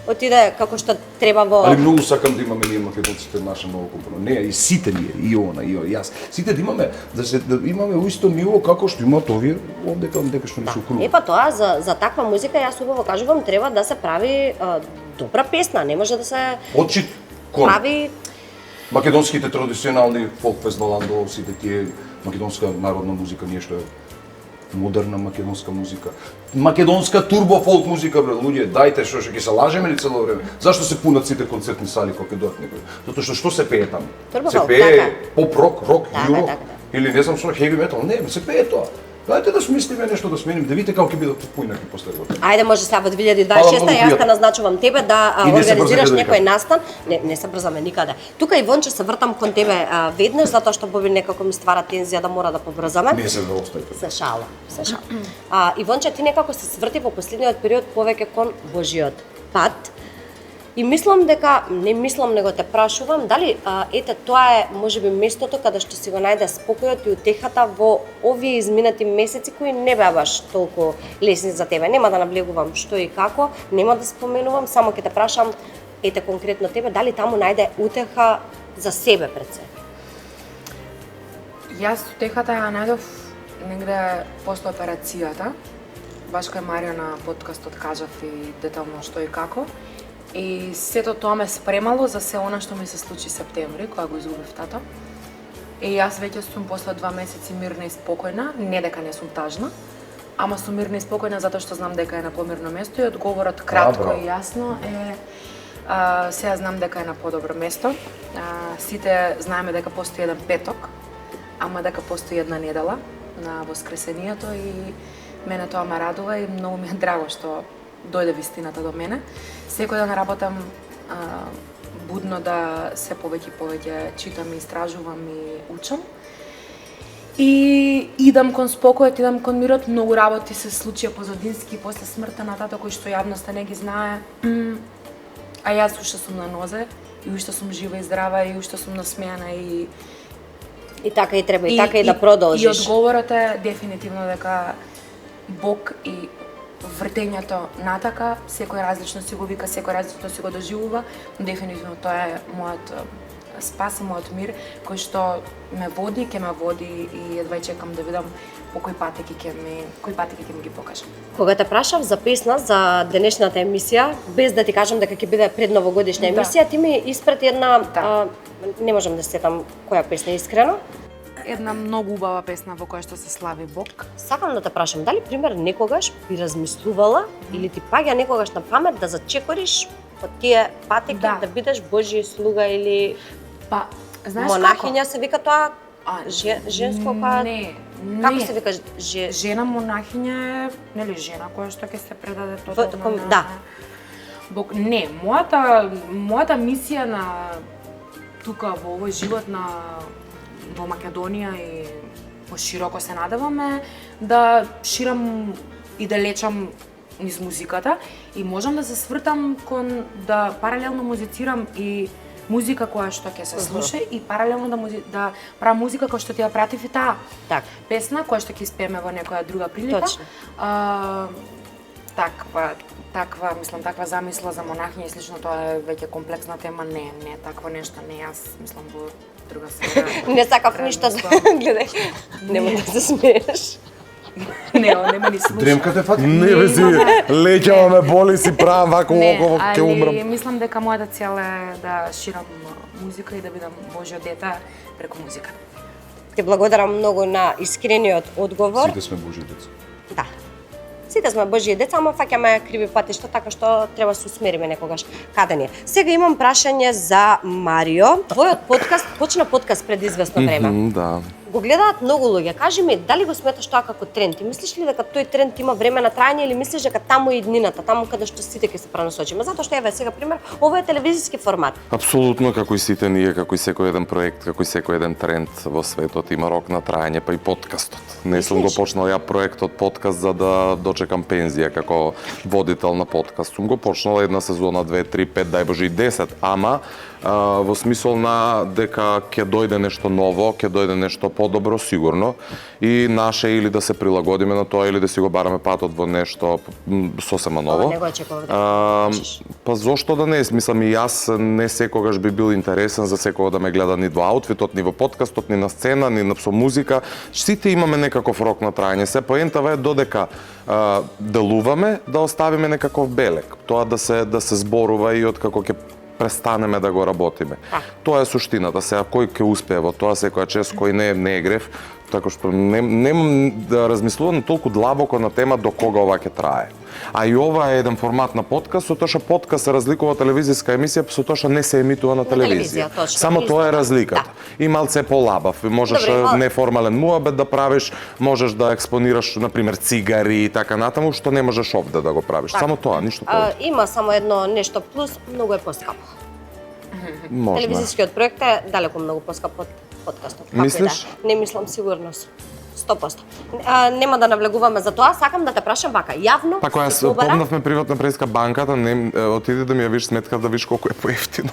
отиде како што треба во... Али многу сакам да имаме ние македонците наша ново компоно. Не, и сите ние, и она, и јас. Сите да имаме да имаме исто ниво како што имаат овие овдека што не се окружува. Па тоа за таква музика јас убаво кажувам треба да се прави добра песна, не може да се Очит кон прави македонските традиционални фолк фестиваландо, сите тие македонска народна музика, ние што е модерна македонска музика. Македонска турбо фолк музика, бре, луѓе, дајте што ќе се лажеме ли цело време? Зашто се пунат сите концертни сали кога ќе дојдат некој? Затоа што се пее таму? Турбо Се фолк, пее така. поп рок, рок, Така, јуро, така. или не знам што, хеви метал, не, се пее тоа. Дајте да смислиме нешто да сменим, да видите како ќе бидат поинаки после година. Ајде може сега во Фала 2026 многу јас те пријатно. назначувам тебе да И не се организираш брзаме да некој ви настан. Не се брзаме никаде. Тука и Вонче се вртам кон тебе веднаш затоа што Боби некако ми ствара тензија да мора да побрзаме. Не се да оставите. Се шала, се шала. И Вонче ти некако се сврти во последниот период повеќе кон Божиот пат. И мислам дека, не мислам, него те прашувам, дали ете тоа е можеби местото каде што си го најде спокојот и утехата во овие изминати месеци кои не беа баш толку лесни за тебе. Нема да наблегувам што и како, нема да споменувам, само ќе те прашам ете конкретно тебе, дали таму најде утеха за себе пред се. Јас утехата ја најдов негде после операцијата. Баш кај Марио на подкастот кажав и детално што и како. И сето тоа ме спремало за се она што ми се случи септември, кога го изгубив тато. И јас веќе сум после 2 месеци мирна и спокојна, не дека не сум тажна, ама сум мирна и спокојна затоа што знам дека е на помирно место и одговорот кратко браво. и јасно е сега знам дека е на подобро место. Сите знаеме дека постои еден петок, ама дека постои една недела на Воскресението и мене тоа ме радува и многу ми е драго што дојде вистината до мене. Секој ден работам будно да се повеќе и повеќе читам и истражувам и учам. И идам кон спокојот, идам кон мирот, многу работи се случија позадински после смртта на тато кој што јавноста не ги знае. А јас уште сум на нозе и уште сум жива и здрава и уште сум насмејана И така и треба, и така и да продолжиш. И одговорот е дефинитивно дека Бог и вртењето натака, секој различно си го вика, секој различно си го доживува, но дефинитивно тоа е мојот спаси мојот мир, кој што ме води, ќе ме води и едва чекам да видам по кои патеки ќе ми ги покаже. Кога те прашав за песна за денешната емисија, без да ти кажам дека ќе биде предновогодишна емисија, ти ми испрати една не можам да се сетам која песна искрено. Една многу убава песна во која што се слави Бог. Сакам да те прашам, дали пример некогаш би размислувала или ти паѓа некогаш на памет да зачекориш од тие патеки да бидеш Божји слуга или Па, знаеш монахиња како? се вика тоа? Женско па Не. Како се вика Жена монахиња е, нели, жена која што ќе се предаде тотално на да. Бог. Не, мојата мисија на тука во овој живот во Македонија и пошироко се надеваме да ширам и да лечам низ музиката и можам да се свртам кон да паралелно музицирам и музика која што ќе се слуша и паралелно да правам музика која што ти ја пратив и таа песна која што ќе испееме во некоја друга прилика. Точно. Таква замисла за монахиња и слично, тоа е веќе комплексна тема, не такво нешто, не, јас мислам во друга сфера. Не сакав ништо за гледај. Нема да се смееш. Нема ни слуша. Дремкате факт? Не бе си, леќава ме боли, си правам вако око, ќе умрам. Не, мислам дека мојата цел е да ширам музика и да бидам Божјо дете преку музика. Ти благодарам многу на искрениот одговор. Сите сме Божји деца. Да. Сите сме Божји деца, ама фаќаме криви патишта, така што треба да се усмериме некогаш каде ни. Сега имам прашање за Марио. Твојот подкаст почна пред известно време. Да. Го гледаат многу луѓе. Кажи ми, дали го сметаш тоа како тренд? И мислиш ли дека тој тренд има време на траење или мислиш дека таму е иднината, таму каде што сите ќе се пренасочиме? Затоа што еве сега пример, ова е телевизиски формат. Апсолутно, како и сите ние, како и секој еден проект, како и секој еден тренд во светот има рок на траење, па и подкастот. Не сум го почнал ја проектот подкаст за да дочекам пензија како водител на подкаст. Сум го почнал една сезона, 2, 3, 5, дај Боже и 10, ама во смисол на дека ќе дојде нешто ново, ќе дојде нешто подобро сигурно и наше или да се прилагодиме на тоа или да си го бараме патот во нешто сосема ново. Не го очекував Па зошто да не? Мислам и јас не секогаш би бил интересен за секого да ме гледа ни во аутфитот, ни во подкастот, ни на сцена, ни со музика. Сите имаме некаков рок на траење. Се поентава е додека делуваме да оставиме некаков белег. Тоа да се зборува и од како ќе престанеме да го работиме. Тоа е суштината. Сега кој ќе успее во тоа, секоја чест кој не е грев, така што немам да размислувам толку длабоко на тема до кога ова ќе трае. А и ова е еден формат на подкаст, со тоа што подкаст се разликува од телевизиска емисија, со тоа што не се емитува на телевизија. Само тоа е разликата. И малце полабав, можеш неформален муабет да правиш, можеш да експонираш на пример цигари и така натаму, што не можеш овде да го правиш. Само тоа, ништо повеќе. Има само едно нешто плюс, многу е поскапо. Телевизискиот проект е далеку многу поскап од подкастот. Мислиш? Не мислам, сигурно 100%. Нема да навлегуваме за тоа, сакам да те прашам вака, јавно. Па кога се помнавме приватна преска банката, не отиди да ми ја виш сметка да виш колку е поевтино.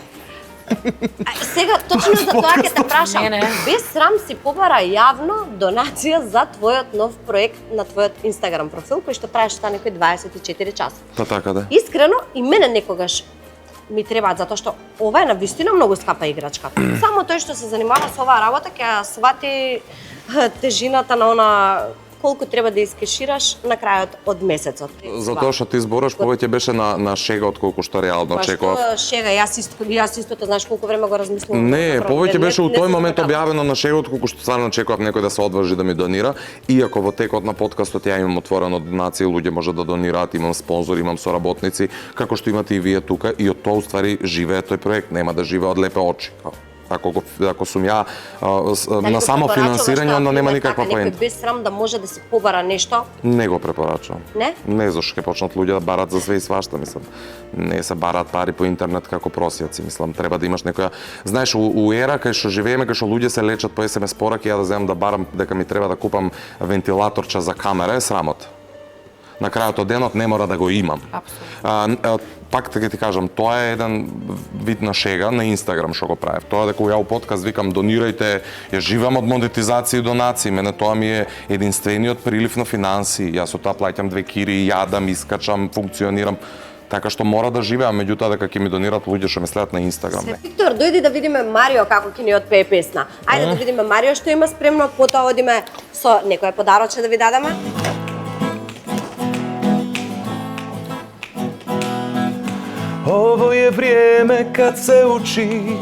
Сега точно за тоа ќе те прашам. Без срам си побара јавно донација за твојот нов проект на твојот Инстаграм профил кој што траеше та некои 24 часа. Па така да. Искрено и мене некогаш ми требаат затоа што ова е навистина многу скапа играчка. Само тој што се занимава со оваа работа ќе свати тежината на она колку треба да искешираш на крајот од месецот. Затоа што ти збораш повеќе беше на шега отколку што реално очекував. Па што шега, јас истото знаеш колку време го размислувам. Не, повеќе беше у тој момент објавено на шега отколку што стварно очекував некој да се одважи да ми донира, иако во текот на подкастот ја имам отворено донација, луѓе може да донираат, имам спонзори, имам соработници, како што имате и вие тука и од тоа уствари живее тој проект, нема да живее од лепе очи. Ако сум ја на само финансирање, onda нема никаква поента. Некој без срам да може да се побара нешто? Не го препорачувам. Не? Не, зашто ќе почнат луѓе да барат за све и свашта, мислам. Не се барат пари по интернет како просјаци, мислам, треба да имаш некоја... Знаеш, у ера кај што живееме, кај што луѓе се лечат по SMS пораки, ја да земам да барам дека ми треба да купам вентилаторча за камера, е срамота. На крајот од денот не мора да го имам. Апсолутно. Пак ќе ти кажам, тоа е еден вид на шега на Инстаграм што го правев. Тоа дека ја у подкаст викам донирајте, ја живам од монетизација и донации, мене тоа ми е единствениот прилив на финансии. Јас со тоа плаќам 2 кири, јадам, искачам, функционирам. така што мора да живеам, меѓутоа дека ќе ми донираат луѓе што ме следат на Инстаграм. Виктор, дојди да видиме Марио како ќе ни отпее песна. Ајде да видиме Марио што има спремно, потоа одиме со некое подароче да ви дадеме. Ово е време кад се учи,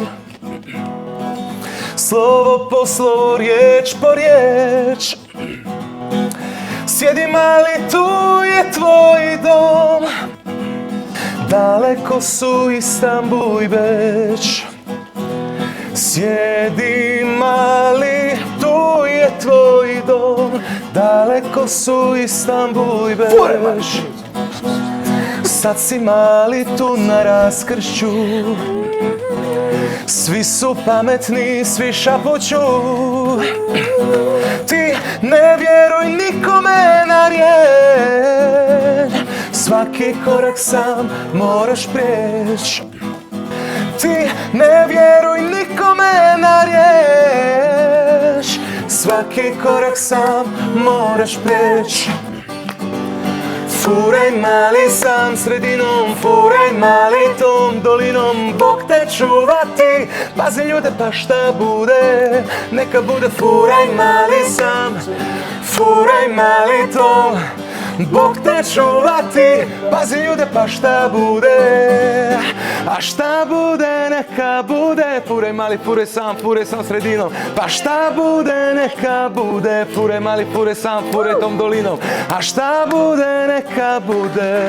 слово по слово, риеч по риеч. Сједи мали, ту е твој дом, далеко су Истанбул и Беч. Сједи мали, ту е твој дом, далеко су Истанбул и Беч. Сад си мали ту на раскршću, svi su pametni, svi šapuću. Ti ne vjeruj nikome na riječ, svaki korak sam moraš prijeć. Ti ne vjeruj nikome na riječ, svaki korak sam moraš prijeć. Furaj mali sam sredinom, furaj mali tom dolinom, Bog te čuvati, pazi ljude pa šta bude, neka bude. Furaj mali sam, furaj mali tom, Bog te čuvati, pazi ljude pa šta bude, a šta bude neka bude. Furaj mali, furaj sam sredinom, pa šta bude neka bude. Furaj mali, furaj sam, furaj tom dolinom, a šta bude neka bude.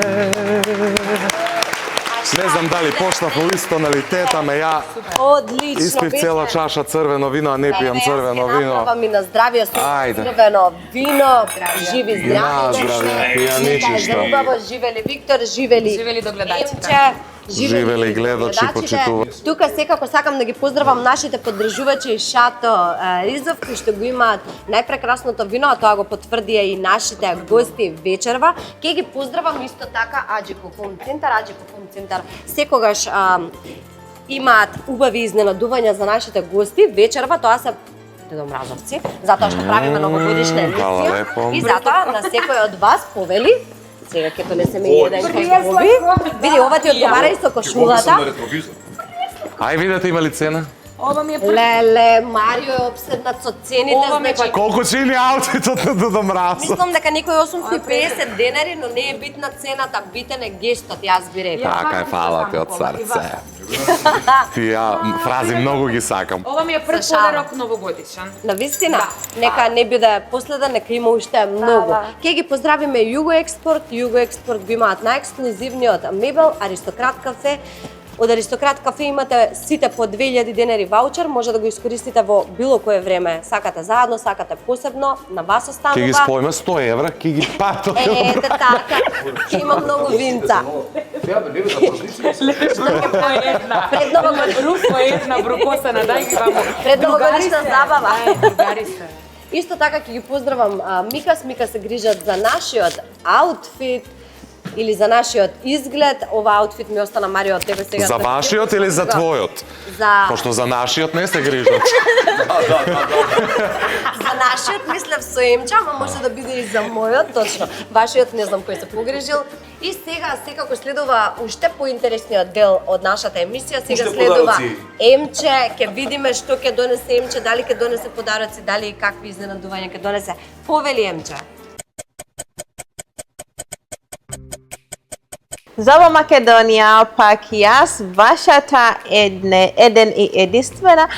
Не знам дали почнав во ист тоналитет, ама ја Одлично. испив цела чаша црвено вино, а не пијам црвено вино. Направа ми на здравје со Ајде. црвено вино, живи здрави. На здравје, пија ничишто. Убаво, живели Виктор, живели Живели догледачите. Емче, Живели гледачи, почитува. Тука секако сакам да ги поздравам нашите поддржувачи Шато Ризов, кои што го имаат најпрекрасното вино, а тоа го потврдија и нашите гости вечерва. Ке ги поздравам исто така Аџико Хом Центар. Секогаш имаат убави изненадувања за нашите гости вечерва, тоа се Дедомразовци, затоа што правиме новогодишна Хвала емисија лепо. и затоа на секој од вас повели. Сега ќе донесеме еден кај. Види, ова ти одговара и со кошулата. Ај видете има ли цена? Ова ми е Леле, Марио е обседнат со цените, значи Колку чини аутфитот на Дедомразов? мислам дека некој 850 денари, но не е битна цената, битен е гестот, јас би рекла. Така е, фала ти од срце. Тие фрази многу ги сакам. Ова ми е прв Се шалам. подарок новогодишен. На вистина, нека не биде последен, нека има уште многу. Ке ги поздравиме Југоекспорт. Југоекспорт го имаат најексклузивниот мебел, Аристократ кафе. Од Аристократ кафе имате сите по 2000 денари ваучер, може да го искористите во било кое време. Сакате заедно, сакате посебно, на вас останува. Ќе ги споиме 100 евра, ќе ги патат. Ете така, има многу винца. Пред Една брукосана, дај ги вамо. Пред новогодишна забава. Другари се. Исто така ќе ги поздравам Микас. Мика се грижат за нашиот аутфит или за нашиот изглед. Ова аутфит ми остана, Марио, од тебе сега. За вашиот или за твојот? За Пошто за нашиот не се грижат. За нашиот мислев со Емча, ама може да биде и за мојот, точно. Вашиот не знам кој се погрижил. И сега секако следува уште поинтересниот дел од нашата емисија. Сега Уште следува подароци. Емче, ќе видиме што ќе донесе Емче, дали ќе донесе подароци, дали и какви изненадувања ќе донесе. Повели Емче. Зова Македонија, пак јас, вашата еден и единствена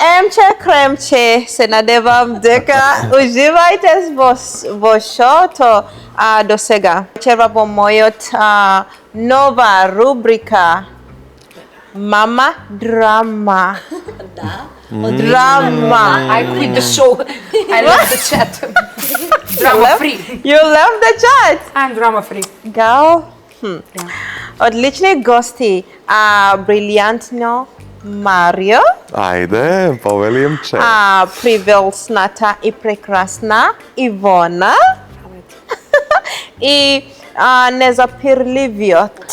Емче Кремче, се надевам дека уживајте во шоуто до сега. Вечерва во мојот нова рубрика Мама драма. Драма. I quit the show. I love the chat. Drama free. You love the chat. I'm drama free. Girl. Одлични гости. Брилјантно Марио. Ајде, повелим че. Привелсната и прекрасна Ивона. И незапирливиот.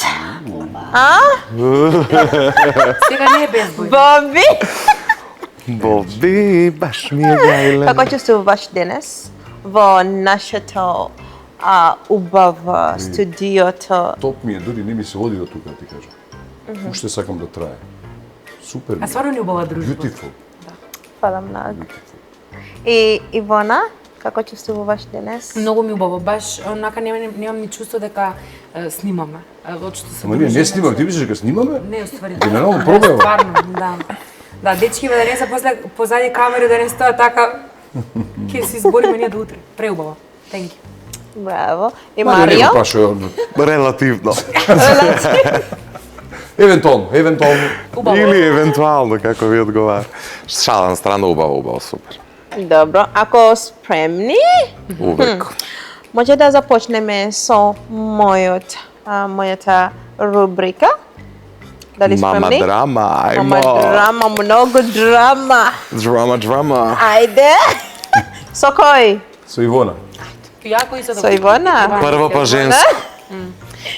Сега не е безбој. Боби. Боби, баш ми е гајле. Како чувствуваш денес во нашето убав студиото. Топ ми е, дури не ми се води до тука, ти кажам. Уште сакам да трае. Супер. А стварно ни убава дружба. Beautiful. Фала многу. И Ивона, како чувствуваш денес? Многу ми убаво, баш онака немам ни чувство дека снимаме. Очто се Ама ние не снимаме, ти мислиш дека снимаме? Не, уствари. Генерално пробаво. Стварно, да. Да, дечки да не се после позади камери да не стоја така. Ќе се избориме ние до утре. Преубаво. Thank you. Браво. И Ма, не Марио? го пашо, Релативно. евентуално. Убаво. Или евентуално, како ви одговара. Шала на страна, убаво, супер. Добро. Ако спремни, Увек. може да започнеме со мојата рубрика. Дали Мама спремни? драма, ајмо. Мама драма, многу драма. Драма. Ајде. Со кој? Со Ивона. Јако и со Со Ивона? Прво па женско.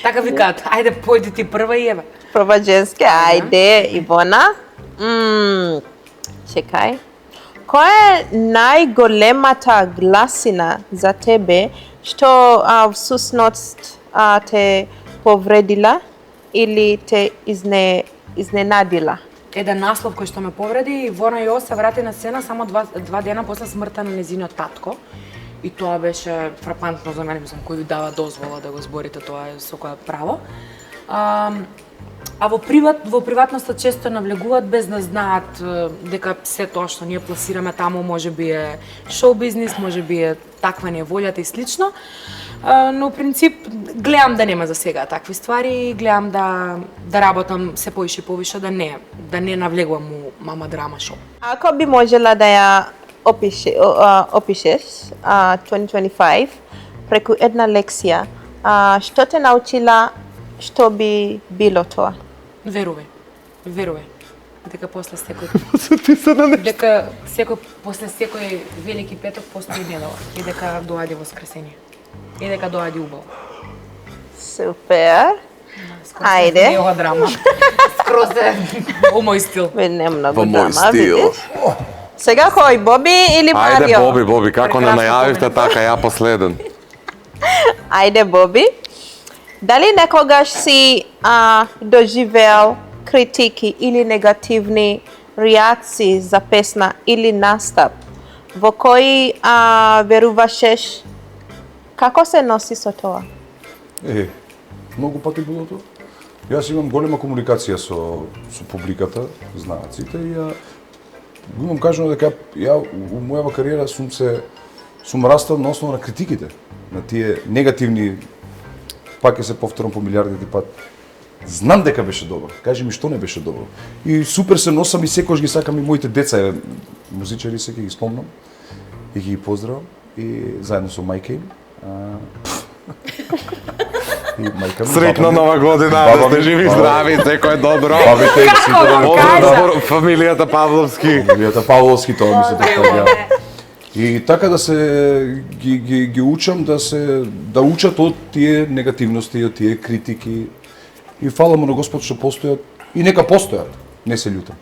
Така викаат, ајде појди ти прва и еве. Проба женски, ајде, Ивона. Чекај. Која е најголемата гласина за тебе што всушност те повредила или те изненадила? Еден наслов кој што ме повреди, Ивона Јо се врати на сцена само два дена после смртта на нејзиниот татко. И тоа беше фрапантно за мене, мислам, кој ви дава дозвола да го зборите тоа е со кое право. А во приватноста често навлегуваат без да знаат дека се тоа што ние пласираме таму можеби е шоу бизнис, можеби е таква не е волјата и слично. Но принцип гледам да нема за сега такви ствари и гледам да работам се повише и повише да не навлегувам у мама драма шоу. Ако би можела да ја опишеш 2025 преку една лекција, што те научила, што би било тоа? Верувај. Дека после секој велики петок постои недела и дека доаѓа воскресение. И дека доаѓа убаво. Супер. Ајде. Не ова драма. Скроз е во мој стил. Не многу Во мој драма, стил. видиш? Сега кој, Боби или Ајде, Марио? Боби, како не Прекрасно најавивте коментар. така, ја последен. Ајде, Боби. Дали некогаш си доживеал критики или негативни реакции за песна или настап во кои верувашеш? Како се носи со тоа? Многу пати било тоа. Јас имам голема комуникација со публиката, знаат сите, и го имам кажано дека ја у мојава кариера сум растал на основа на критиките, на тие негативни, пак ќе се повторам по милиарди пат. Знам дека беше добро, кажи ми што не беше добро. И супер се носам и секогаш ги сакам и моите деца, музичари се, ќе ги спомнам и ги поздравам и заедно со мајка им. И мајка ми, Среќна баба ми. нова година, Баба да сте ми, живи, баба. здрави, секој добро. Бабите и сите. Поздрав за фамилијата Павловски. Илијата Павловски, тоа ми се допаѓа. И така да се ги учам да учат од тие негативности, од тие критики. И фала му на Господ што постојат и нека постојат. Не се љутам.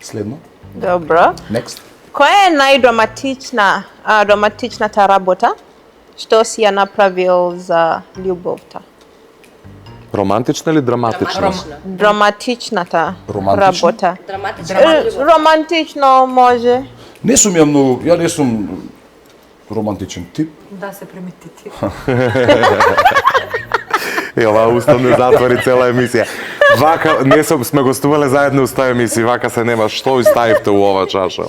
Следно. Добро. Next. Која е романтичната работа што си ја направил за љубовта? Романтична или драматична? Драматичната Романтична? работа. Драматична. Романтично може. Не сум ја многу, ја не сум романтичен тип. Да се приметити. И ова устав не затвори цела емисија. Вака, не сме гостувале заедно у таа емисија, вака се нема што ставивте у ова чаша.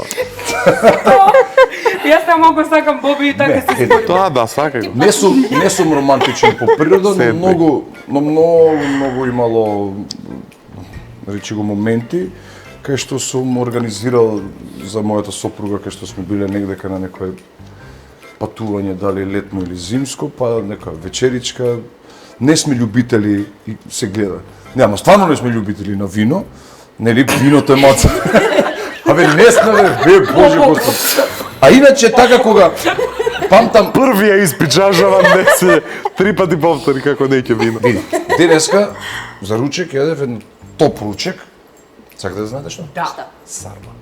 Јас не могу сакам Боби и така се збори. Тоа да, свакако. Не сум романтичен по природа, Седни. но многу имало, речи го, моменти кај што сум организирал за мојата сопруга, кај што сме биле негдека на некој патување, дали летно или зимско, па некоја вечеричка. Не сме љубители, и се гледа. Не, ама стварно не сме љубители на вино, нели виното е маца. Абе не сме, бе, Боже Господ. А иначе така кога памтам, Првија испичажава не се 3 пати повтори како не ќе вино. види, денеска за ручек јадев еден топ ручек. Сакате да знаете што? Да. Сарма.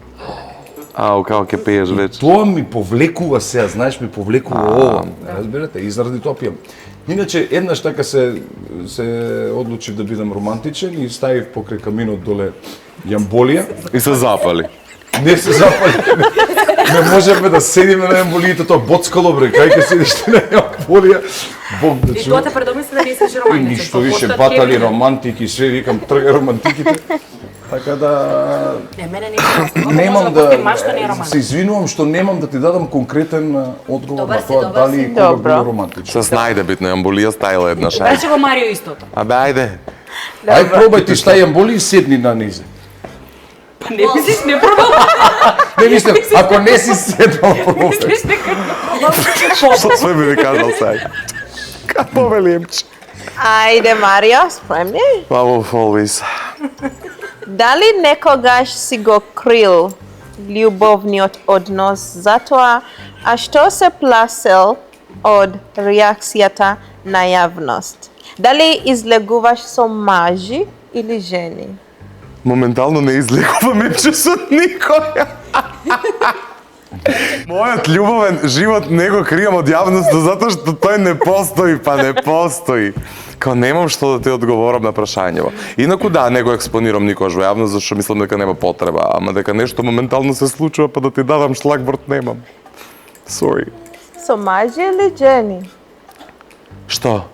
Ау, како ќе пееш вече. Тоа ми повлекува сега, знаеш, ми повлекува ова. Разбирате, и заради тоа пијам. Иначе еднаш така се одлучив да бидам романтичен и ставив покрај каминот доле јамболија. И се запали. Не се запали. Не можеме да седиме на јамболиите, тоа боцкало бре, кај ќе седиш ти на јамболија. Бог да И чува. тоа те предомисли да не си И романтичен. ништо више батали романтики, све викам трга романтиките. Така да Не, мене не немам Машто не е да романтичен. се извинувам што немам да ти дадам конкретен одговор Добар на си, тоа добар дали си. и кога Добро. било романтично. Се снајде бит на јамболија стајла една шаја. Рече го Марио истото. Абе, ајде. Ај пробај ти стај јамболи и седни на низе. Не мислиш, не пробал. Не мислам, ако не си седнал пробај. Мислиш дека Што све би ви кажал сега? Како велимче? Ајде, Марио, спремни? Love always. Дали некогаш си го крил љубовниот однос затоа, а што се пласел од реакцијата на јавност? Дали излегуваш со мажи или жени? Моментално не излекуваме че со никоја. Мојот љубовен живот не го кријам од јавноста затоа што тој не постои, па не постои. Као немам што да ти одговорам на прашањево. Инаку да, не го експонирам никогаш во јавност, зашто мислам дека нема потреба, ама дека нешто моментално се случува, па да ти дадам шлагворд немам. Sorry. Со мажи или жени? Што?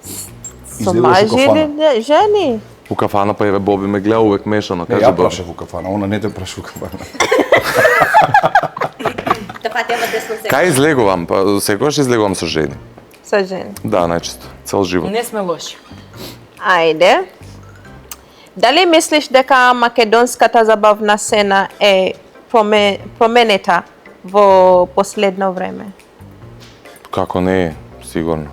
Со Излегуваш у мажи кафана? или жени? У кафана па еве Боби ме гледа увек мешано, Не, кажи ја Боби. прашав у кафана, она не те праша у кафана. Така треба десно се. Кај излегувам? Па секогаш излегувам со жени. Со жени. Да, најчесто. Цел живот. не сме лоши. Ајде. Дали мислиш дека македонската забавна сцена е променета во последно време? Како не е, сигурно.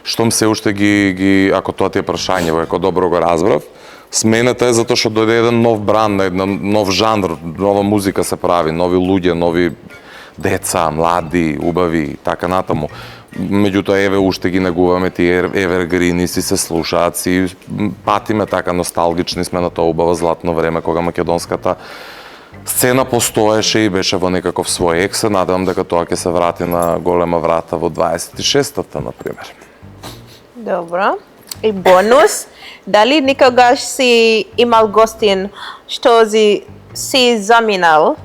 Штом се уште ги ако тоа ти е прашање, ако добро го разбрав, смената е затоа што дојде еден нов бранд, еден нов жанр, нова музика се прави, нови луѓе, нови деца, млади, убави, така натаму. Меѓутоа, еве, уште ги негуваме тие евергрини, си се слушаат, си патиме така носталгични сме на тоа убаво златно време, кога македонската сцена постоеше и беше во некаков свој ек. Се надевам дека тоа ќе се врати на голема врата во 26-та, например. Добро. И бонус, дали никогаш си имал гостин што си заминал,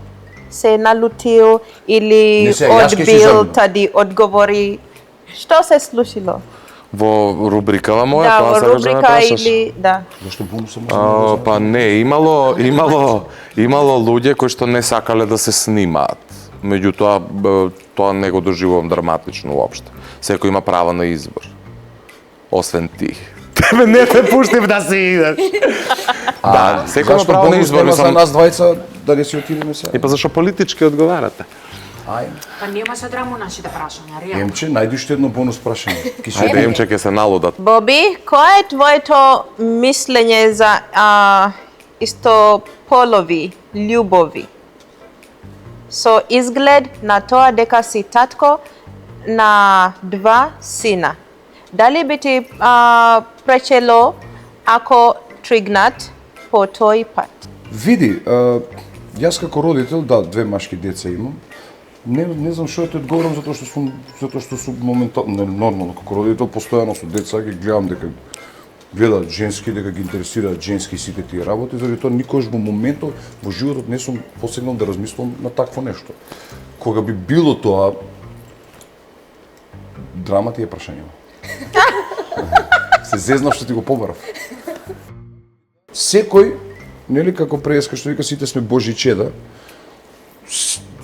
се налутил или Не се, јас ќе си одбил заминал. тади одговори? Што се случило? Во рубрикава моја, Да, тоа во сакаш да ме рубрика прашаш? или да. Зашто бонусот може Па не, имало луѓе кои што не сакале да се снимаат. Меѓутоа, тоа не го доживувам драматично уопште. Секој има право на избор. Освен ти. Тебе не те пуштив да си идеш. Да, секој има Зашто право на бонус избор, нема за мислам. нас двајца да не си отидеме сега? И па зашо политички одговарате? Ајде. Па немаше драму нашите прашања, реално. Емче, најди уште едно бонус прашање. Ајде, Емче, ќе се налудат. Боби, кое е твоето мислење за истополови љубови? Со изглед на тоа дека си татко на 2 сина. Дали би ти пречело ако тригнат по тој пат? Види, јас како родител, да, 2 машки деца имам. Не знам што ти одговорам затоа што сум моментално нормално како родител постојано со деца ги гледам дека гледаат женски, дека ги интересираат женски сите тие работи, заради тоа никогаш во моментот во животот не сум посегнал да размислам на такво нешто. Кога би било тоа, драма ти е прашање. Се зезнав што ти го побарав. Секој, нели како преска што вика сите сме Божји чеда,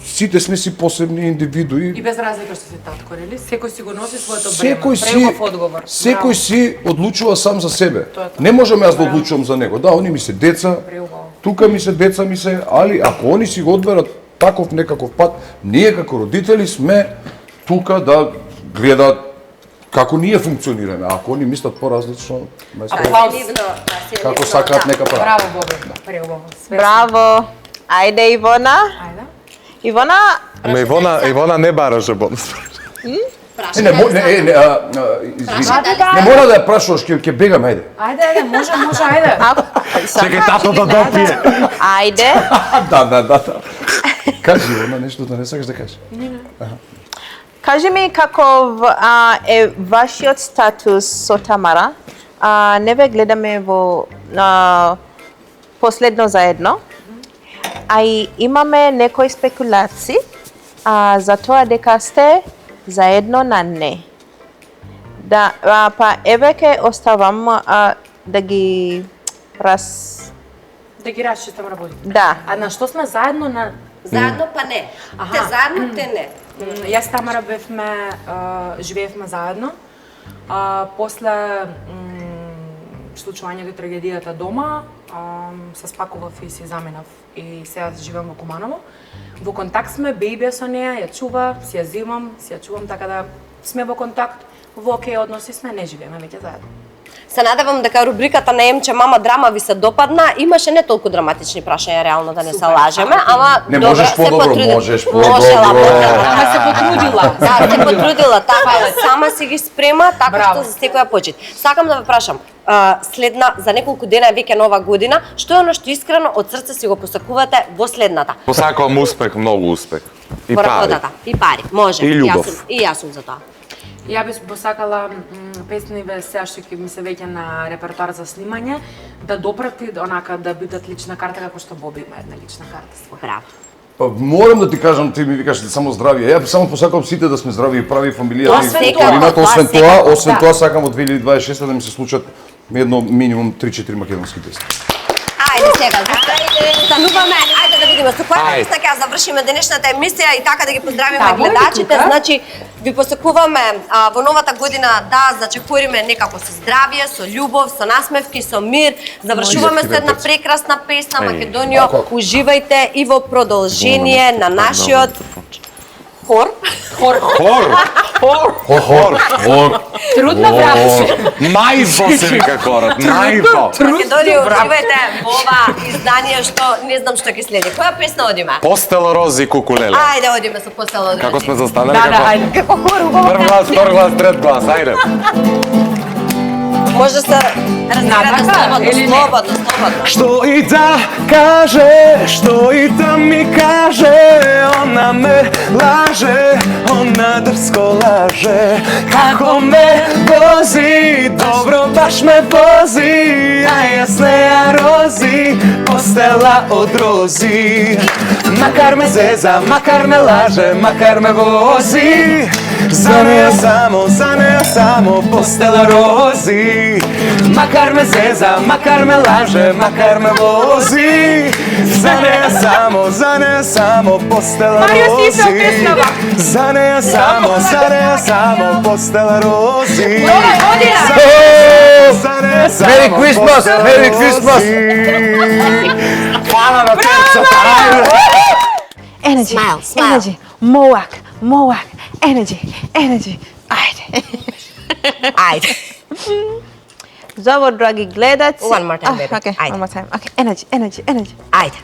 сите сме си посебни индивидуи. И без разлика што си татко, нели? Секој си го носи своето Секој бреме. си, Прегов одговор. секој си одлучува сам за себе. Тоа. Не можам јас да одлучувам за него. Да, они ми се деца, Преубаво. тука ми се деца ми се, али ако они си го одберат таков некаков пат, ние како родители сме тука да гледаат како ние функционираме. А ако они мислат поразлично, Аплауз. како сакаат нека прават. Браво, Боби. Преубаво. Браво! Ајде, Ивона. Ајде. Ивона, Ама Ивона не бараше бонус. Не, извини. Не мора да ја прашуваш, ќе бегам, ајде. Ајде, може, ајде. Чекај тато да допие. ајде. Да. Кажи, она нешто да не сакаш да кажеш. Кажи ми каков е вашиот статус со Тамара? Не ве гледаме во последно заедно. А и имаме некои спекулации за тоа дека сте заедно на не. Да, па еве ке оставам да ги Да ги расчистам работи. Да. А на што сме заедно на... Заедно па не. Аха. Те заедно, те не. Јас и Тамара бевме, живеевме заедно. После случувањето и трагедијата дома, се спакував и си заминав и сега живеам во Куманово. Во контакт сме, бејбија со неја, ја чува, си ја земам, си ја чувам, така да сме во контакт, во окей односи сме, не живееме веќе заедно. Се надевам дека рубриката на Емче Мама драма ви се допадна. Имаше не толку драматични прашања, реално да не се лажеме, ама Не добро, можеш се подобро, потруди- можеш Можела, подобро. Ама се потрудила. Да, се потрудила, така е, сама си ги спрема, така Браво. што за секоја почит. Сакам да ве прашам, следна, за неколку дена е веќе нова година, што е оно што искрено од срце си го посакувате во следната? Посакувам успех, многу успех. И Во пари. работата. И пари, може. И љубов. Јас сум за тоа. Ја би посакала песниве сега што ќе ми се веќе на репертоар за снимање, да допрати онака да бидат лична карта како што Боби има една лична карта своја. Браво. Па морам да ти кажам, ти ми викаш само здравје. Ја само посакувам сите да сме здрави и прави фамилијата Тоа и секако, вторината. тоа Освен секако, тоа сакам од 2026 да ми се случат едно минимум 3-4 македонски песни. Ајде сега, стануваме, ајде да видиме со која Ајде. песна ќе ја завршиме денешната емисија и така да ги поздравиме Да, гледачите. тука. Значи, ви посакуваме во новата година да зачекориме некако со здравје, со љубов, со насмевки, со мир. Завршуваме со една прекрасна песна Македонио. Уживајте и во продолжение на нашиот хор. Хор! Трудно врабеше. Најво се вика хорот, најво. Македонио, уживајте во ова издание што не знам што ќе следи. Која песна одиме? Постел рози кукулеле. Ајде одиме со постела од Како сме застанали? Да, како? ајде. Како хор, убаво. Прв глас, втор глас, трет глас, ајде. Може да се разбирате Натака, слободно, или не? слободно, слободно. Што и да каже, што и да ми каже, она ме лаже, она дрско лаже. Како ме вози, добро баш ме вози, а јас неа рози, постела од рози. Макар ме зеза, макар ме лаже, макар ме вози, за неа само, постела рози. Макар ме зеза, макар ме лаже, макар ме вози, за неа само, постела Марио си се рози. опеснава. За неа само, постела рози. Нова година! За неа само, Merry Christmas, постела Merry Christmas. рози. Фала на певцата! Energy, Smile, smile. energy, Moak, energy. Ajde. Ајде. Зово, драги гледаци. One more time, baby. Okay, Ajde. one more time. Okay, energy. Ајде.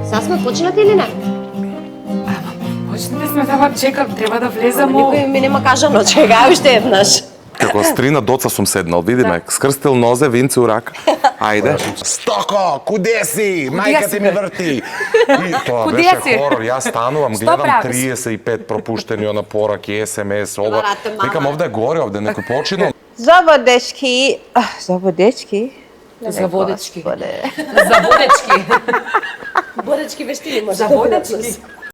Сега сме почнати или не? Почнете сме да чекам, треба да влезам Никој ми нема кажано, чекај уште еднаш. Како стрина доца сум седнал, видиме, скрстил нозе, винце у рака. Ајде. Стоко, куде си? Мајка ти ми врти. И тоа Куде беше си? хорор, јас станувам, Што гледам правиш? 35 пропуштени она пораки, СМС, ова. Барате, мама. Викам овде горе, овде некој починал. Зово, дечки. Зово, дечки. За водечки. Господе. За водечки. Боречки вештини може За водечки.